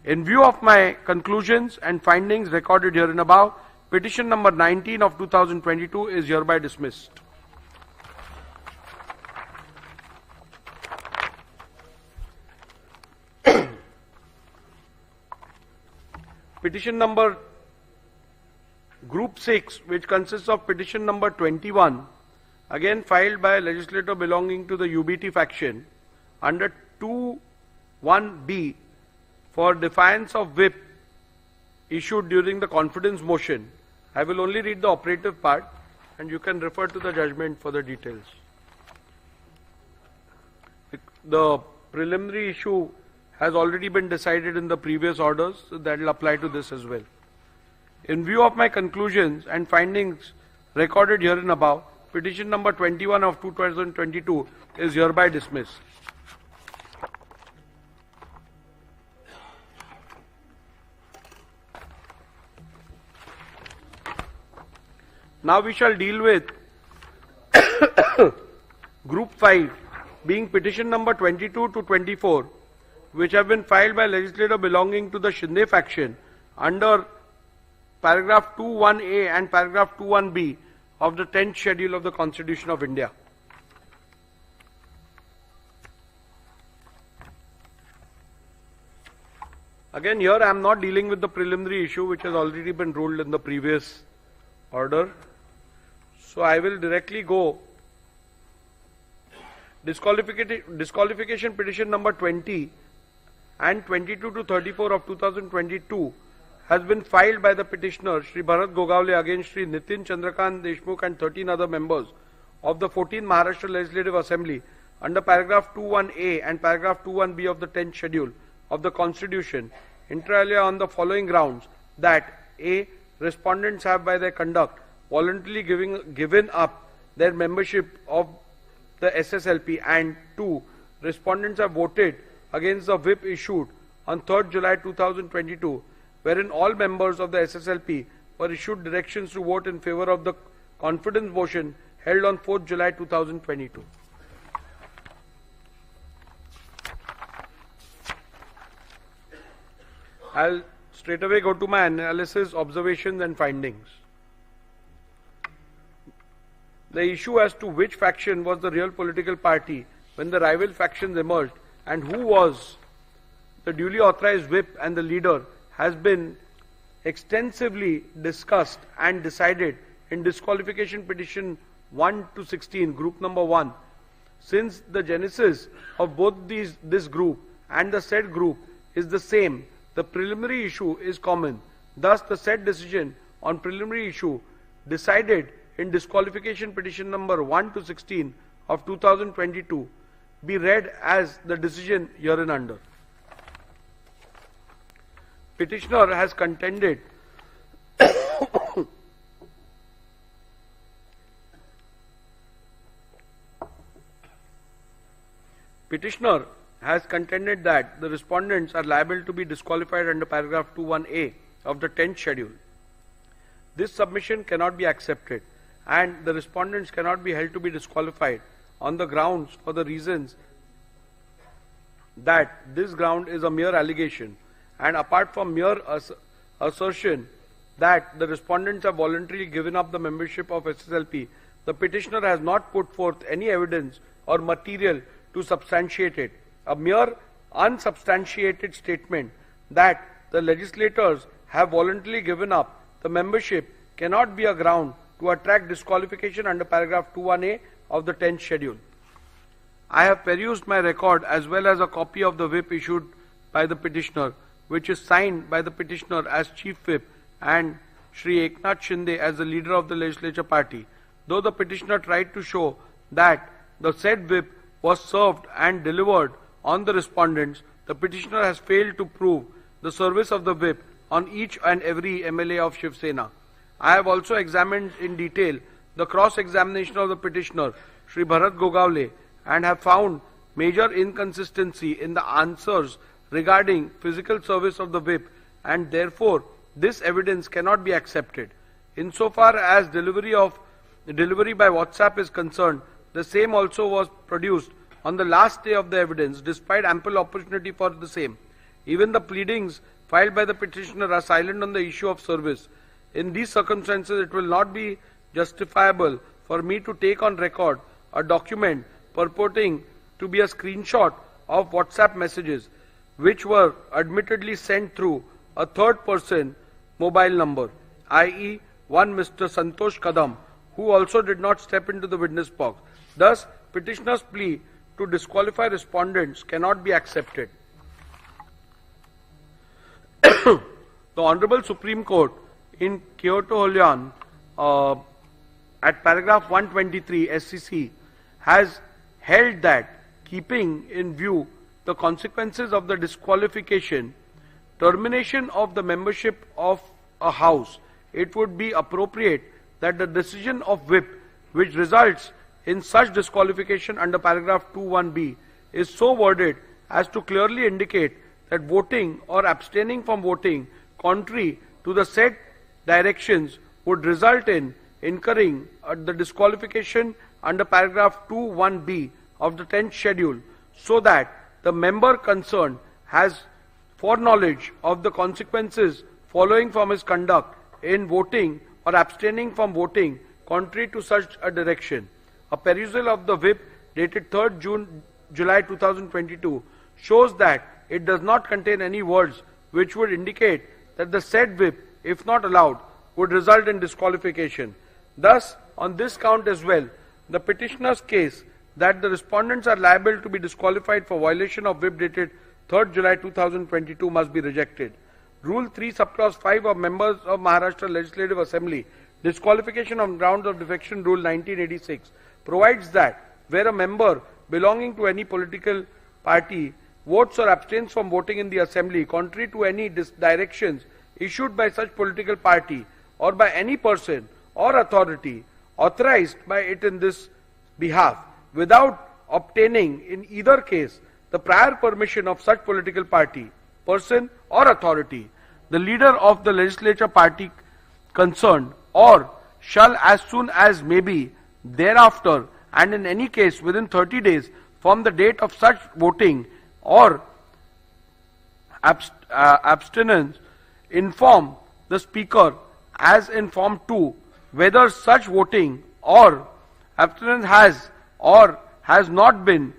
In view of my conclusions and findings recorded herein above, petition number 19 of 2022 is hereby dismissed. Petition number Group 6, which consists of petition number 21, again filed by a legislator belonging to the UBT faction, under 2(1)(b) for defiance of whip issued during the confidence motion. I will only read the operative part and you can refer to the judgment for the details. The preliminary issue has already been decided in the previous orders, so that will apply to this as well. In view of my conclusions and findings recorded herein above, petition number 21 of 2022 is hereby dismissed. Now we shall deal with Group 5, being petition number 22 to 24, which have been filed by legislator belonging to the Shinde faction under paragraph 2(1)(a) and paragraph 2(1)(b) of the 10th schedule of the Constitution of India. Again, here I am not dealing with the preliminary issue which has already been ruled in the previous order. So I will directly go disqualification petition number 20 and 22 to 34 of 2022 has been filed by the petitioner Shri Bharat Gogawale against Shri Nitin Chandrakant Deshmukh and 13 other members of the 14th Maharashtra Legislative Assembly under paragraph 21A and paragraph 21B of the 10th schedule of the Constitution, inter alia on the following grounds: that A. Respondents have by their conduct voluntarily given up their membership of the SSLP, and 2. Respondents have voted against the whip issued on 3rd July 2022, wherein all members of the SSLP were issued directions to vote in favor of the confidence motion held on 4th July 2022. I'll straight away go to my analysis, observations and findings. The issue as to which faction was the real political party when the rival factions emerged and who was the duly authorized whip and the leader has been extensively discussed and decided in disqualification petition 1 to 16, group number 1. Since the genesis of both this group and the said group is the same, the preliminary issue is common. Thus, the said decision on preliminary issue decided in disqualification petition number 1 to 16 of 2022 be read as the decision hereunder. Petitioner has contended Petitioner has contended that the respondents are liable to be disqualified under paragraph 21A of the 10th schedule. This submission cannot be accepted and the respondents cannot be held to be disqualified on the grounds for the reasons that this ground is a mere allegation, and apart from mere assertion that the respondents have voluntarily given up the membership of SSLP, the petitioner has not put forth any evidence or material to substantiate it. A mere unsubstantiated statement that the legislators have voluntarily given up the membership cannot be a ground to attract disqualification under paragraph 21A of the 10th schedule. I have perused my record as well as a copy of the whip issued by the petitioner, which is signed by the petitioner as Chief Whip and Shri Eknath Shinde as the leader of the legislature party. Though the petitioner tried to show that the said whip was served and delivered on the respondents, the petitioner has failed to prove the service of the whip on each and every MLA of Shiv Sena. I have also examined in detail the cross-examination of the petitioner, Shri Bharat Gogawale, and have found major inconsistency in the answers regarding physical service of the whip, and therefore this evidence cannot be accepted. Insofar as delivery by WhatsApp is concerned, the same also was produced on the last day of the evidence, despite ample opportunity for the same. Even the pleadings filed by the petitioner are silent on the issue of service. In these circumstances, it will not be justifiable for me to take on record a document purporting to be a screenshot of WhatsApp messages which were admittedly sent through a third person mobile number, i.e. one Mr. Santosh Kadam, who also did not step into the witness box. Thus, petitioner's plea to disqualify respondents cannot be accepted. The Honorable Supreme Court in Kyoto Holyan at paragraph 123 SCC has held that, keeping in view the consequences of the disqualification, termination of the membership of a house, it would be appropriate that the decision of whip which results in such disqualification under paragraph 21B is so worded as to clearly indicate that voting or abstaining from voting contrary to the said directions would result in incurring the disqualification under paragraph 21B of the 10th schedule, so that the member concerned has foreknowledge of the consequences following from his conduct in voting or abstaining from voting contrary to such a direction. A perusal of the whip dated 3rd July 2022 shows that it does not contain any words which would indicate that the said whip, if not allowed, would result in disqualification. Thus, on this count as well, the petitioner's case that the respondents are liable to be disqualified for violation of whip dated 3rd July 2022 must be rejected. Rule 3 subclause 5 of members of Maharashtra Legislative Assembly, disqualification on grounds of defection rule 1986, provides that where a member belonging to any political party votes or abstains from voting in the assembly contrary to any directions issued by such political party or by any person or authority authorized by it in this behalf, without obtaining in either case the prior permission of such political party, person or authority, the leader of the legislature party concerned, or shall as soon as may be thereafter and in any case within 30 days from the date of such voting or abstinence, inform the speaker as in form 2 whether such voting or abstinence has or has not been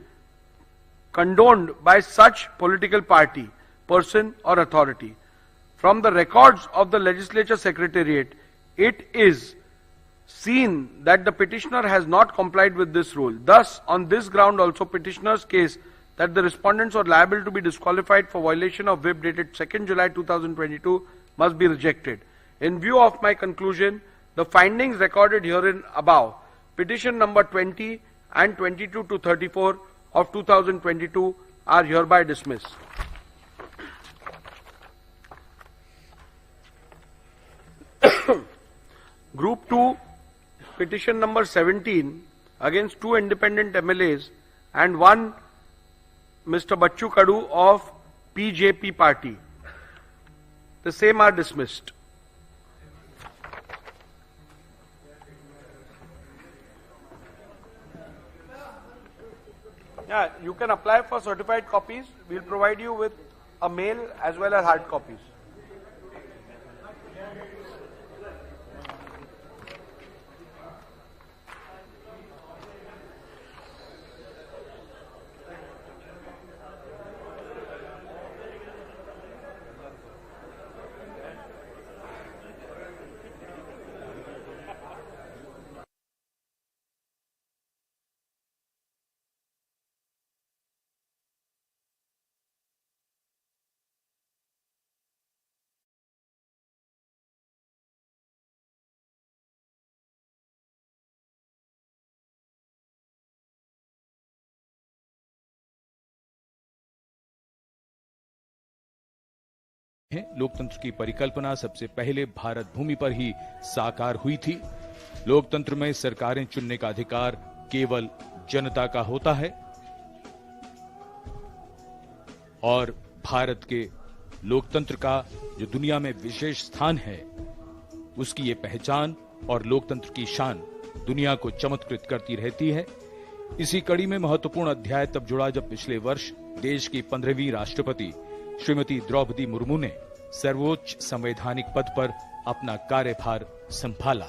condoned by such political party, person or authority. From the records of the legislature secretariat, it is seen that the petitioner has not complied with this rule. Thus, on this ground also, petitioner's case that the respondents are liable to be disqualified for violation of whip dated 2nd July 2022 must be rejected. In view of my conclusion, the findings recorded herein above, petition number 20 and 22 to 34 of 2022 are hereby dismissed. Group 2, petition number 17 against 2 independent MLAs and 1 Mr. Bachchu Kadu of PJP party. The same are dismissed. Yeah, you can apply for certified copies. We'll provide you with a mail as well as hard copies. लोकतंत्र की परिकल्पना सबसे पहले भारत भूमि पर ही साकार हुई थी। लोकतंत्र में सरकारें चुनने का अधिकार केवल जनता का होता है और भारत के लोकतंत्र का जो दुनिया में विशेष स्थान है, उसकी ये पहचान और लोकतंत्र की शान दुनिया को चमत्कृत करती रहती है। इसी कड़ी में महत्वपूर्ण अध्याय तब जुड़ा जब पिछले वर्ष देश की 15वीं राष्ट्रपति श्रीमती द्रौपदी मुर्मू ने सर्वोच्च संवैधानिक पद पर अपना कार्यभार संभाला।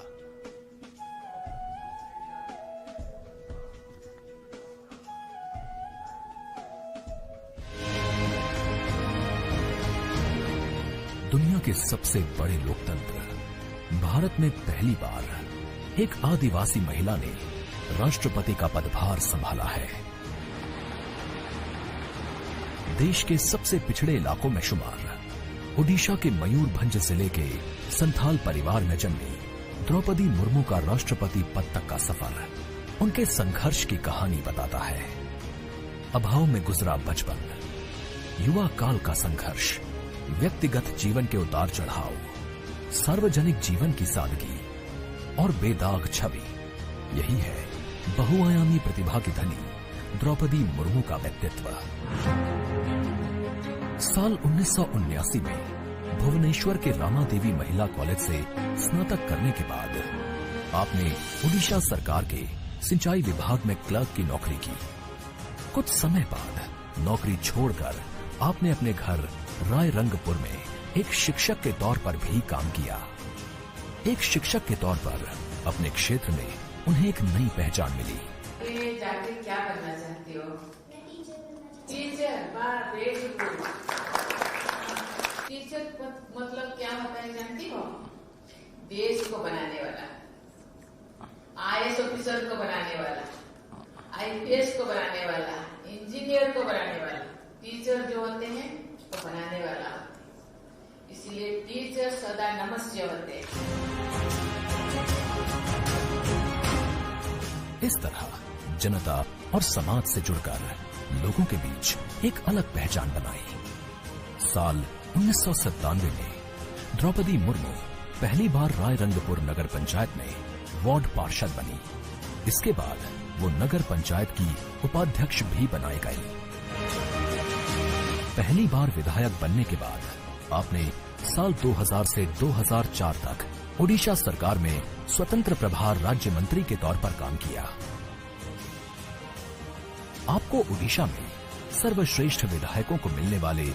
दुनिया के सबसे बड़े लोकतंत्र भारत में पहली बार एक आदिवासी महिला ने राष्ट्रपति का पदभार संभाला है। देश के सबसे पिछड़े इलाकों में शुमार ओडिशा के मयूरभंज जिले के संथाल परिवार में जन्मी द्रौपदी मुर्मू का राष्ट्रपति पद तक का सफर उनके संघर्ष की कहानी बताता है। अभाव में गुजरा बचपन, युवा काल का संघर्ष, व्यक्तिगत जीवन के उतार चढ़ाव, सार्वजनिक जीवन की सादगी और बेदाग छवि, यही है बहुआयामी प्रतिभा की धनी द्रौपदी मुर्मू का व्यक्तित्व। साल 1979 में भुवनेश्वर के रामा देवी महिला कॉलेज से स्नातक करने के बाद आपने ओडिशा सरकार के सिंचाई विभाग में क्लर्क की नौकरी की। कुछ समय बाद नौकरी छोड़कर आपने अपने घर रायरंगपुर में एक शिक्षक के तौर पर भी काम किया। एक शिक्षक के तौर पर अपने क्षेत्र में उन्हें एक नई पहचान मिली। जाके क्या करना चाहती हो? टीचर। टीचर मतलब क्या होता है जानती हो? देश को बनाने वाला, IAS ऑफिसर को बनाने वाला, IPS को बनाने वाला, इंजीनियर को बनाने वाला। टीचर जो होते हैं वो बनाने वाला होते हैं, इसलिए टीचर सदा नमस्य होते हैं। इस तरह जनता और समाज से जुड़कर लोगों के बीच एक अलग पहचान बनाई। साल 1997 में द्रौपदी मुर्मू पहली बार रायरंगपुर नगर पंचायत में वार्ड पार्षद बनी। इसके बाद वो नगर पंचायत की उपाध्यक्ष भी बनाई गई। पहली बार विधायक बनने के बाद आपने साल 2000 से 2004 तक ओडिशा सरकार में स्वतंत्र प्रभार राज्य मंत्री के तौर पर काम किया। आपको ओडिशा में सर्वश्रेष्ठ विधायकों को मिलने वाले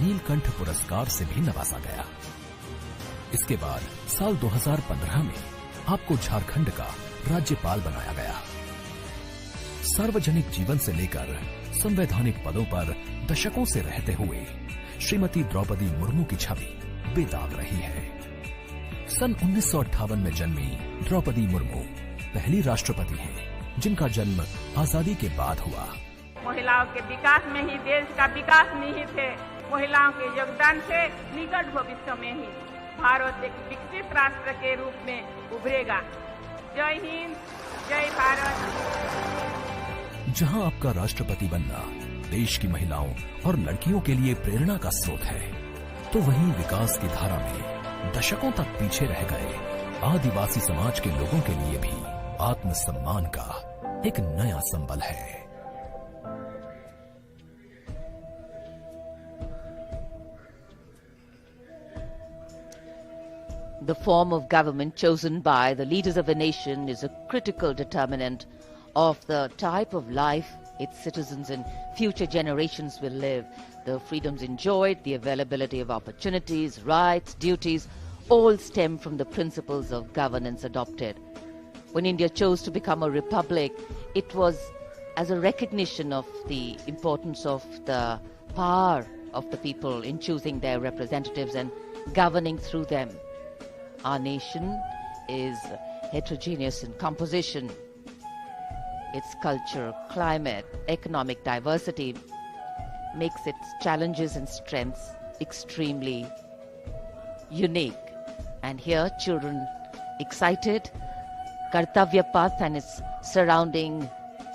नीलकंठ पुरस्कार से भी नवाजा गया। इसके बाद साल 2015 में आपको झारखंड का राज्यपाल बनाया गया। सार्वजनिक जीवन से लेकर संवैधानिक पदों पर दशकों से रहते हुए श्रीमती द्रौपदी मुर्मू की छवि बेदाग रही है। सन 1958 में जन्मी द्रौपदी मुर्मू पहली राष्ट्रपति हैं जिनका जन्म आजादी के बाद हुआ। महिलाओं के विकास में ही देश का विकास निहित है। महिलाओं के योगदान से निकट भविष्य में ही भारत एक विकसित राष्ट्र के रूप में उभरेगा। जय हिंद, जय भारत। जहां आपका राष्ट्रपति बनना देश की महिलाओं और लड़कियों के लिए प्रेरणा का स्रोत है, तो वहीं विकास की धारा में दशकों तक पीछे रह गए आदिवासी समाज के लोगों के लिए भी आत्मसम्मान का एक नया संबल है। The form of government chosen by the leaders of a nation is a critical determinant of the type of life its citizens and future generations will live. The freedoms enjoyed, the availability of opportunities, rights, duties, all stem from the principles of governance adopted. When India chose to become a republic, it was as a recognition of the importance of the power of the people in choosing their representatives and governing through them. Our nation is heterogeneous in composition. Its culture, climate, economic diversity makes its challenges and strengths extremely unique. And here children excited, Kartavya Path and its surrounding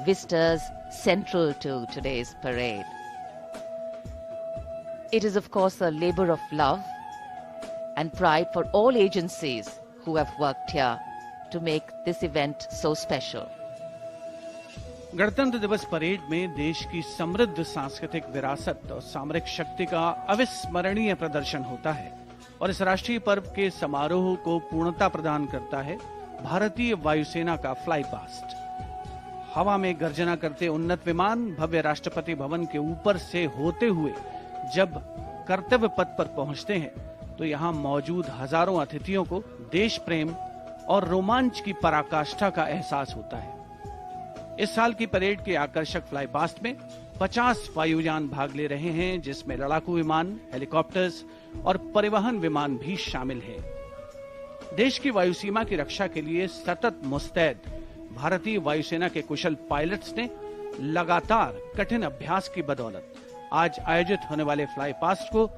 vistas central to today's parade. It is of course a labor of love and pride for all agencies who have worked here to make this event so special. गणतंत्र दिवस parade में देश की समृद्ध सांस्कृतिक विरासत और सामरिक शक्ति का अविस्मरणीय प्रदर्शन होता है और इस राष्ट्रीय पर्व के समारोह को पूर्णता प्रदान करता है भारतीय वायुसेना का फ्लाई पास्ट। हवा में गर्जना करते उन्नत विमान भव्य राष्ट्रपति भवन के ऊपर से होते हुए जब कर्तव्य पथ पर पहुंचते हैं तो यहाँ मौजूद हजारों अतिथियों को देश प्रेम और रोमांच की पराकाष्ठा का एहसास होता है। इस साल की परेड के आकर्षक फ्लाई पास्ट में 50 वायुयान भाग ले रहे हैं, जिसमें लड़ाकू विमान, हेलीकॉप्टर्स और परिवहन विमान भी शामिल हैं। देश की वायु सीमा की रक्षा के लिए सतत मुस्तैद भारतीय वायुसेना के कुशल पायलट्स ने लगातार कठिन अभ्यास की बदौलत आज आयोजित होने वाले फ्लाई पास्ट को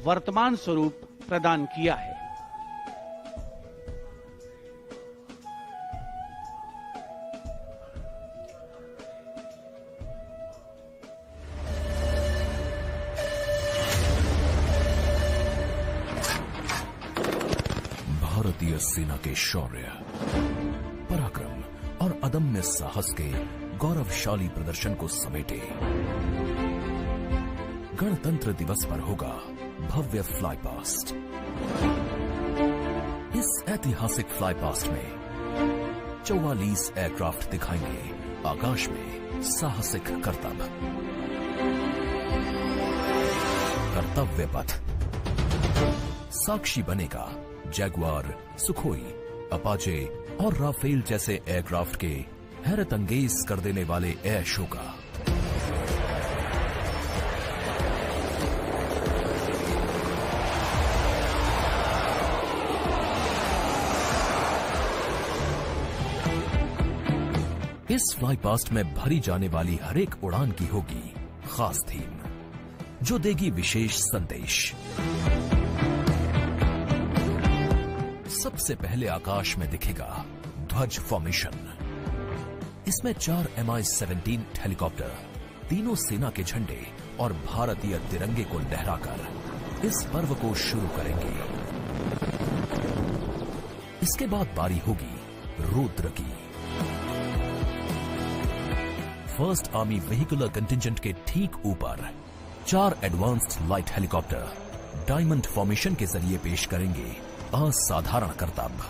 वर्तमान स्वरूप प्रदान किया है। भारतीय सेना के शौर्य, पराक्रम और अदम्य साहस के गौरवशाली प्रदर्शन को समेटे गणतंत्र दिवस पर होगा भव्य फ्लाई पास्ट। इस ऐतिहासिक फ्लाई पास्ट में 44 एयरक्राफ्ट दिखाएंगे आकाश में साहसिक करतब। कर्तव्य पथ साक्षी बनेगा जैगुआर, सुखोई, अपाचे और राफेल जैसे एयरक्राफ्ट के हैरत अंगेज कर देने वाले एयर शो का। इस फ्लाई पास्ट में भरी जाने वाली हर एक उड़ान की होगी खास थीम। जो देगी विशेष संदेश। सबसे पहले आकाश में दिखेगा ध्वज फॉर्मेशन। इसमें 4 Mi-17 हेलीकॉप्टर तीनों सेना के झंडे और भारतीय तिरंगे को लहराकर इस पर्व को शुरू करेंगे। इसके बाद बारी होगी रुद्र की। फर्स्ट आर्मी व्हीकुलर कंटिंजेंट के ठीक ऊपर 4 advanced light helicopter diamond formation के जरिए पेश करेंगे असाधारण करतब।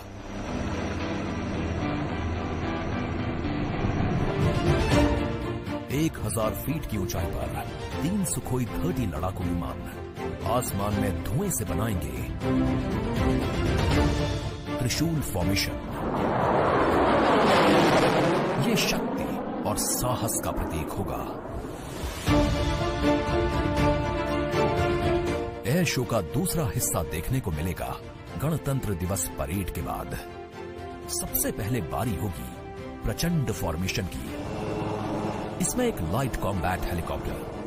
एक 1000 फीट की ऊंचाई पर 3 सुखोई 30 लड़ाकू विमान आसमान में धुएं से बनाएंगे त्रिशूल फॉर्मेशन। ये शक्ति और साहस का प्रतीक होगा। एयर शो का दूसरा हिस्सा देखने को मिलेगा गणतंत्र दिवस परेड के बाद। सबसे पहले बारी होगी प्रचंड फॉर्मेशन की। इसमें एक लाइट कॉम्बैट हेलीकॉप्टर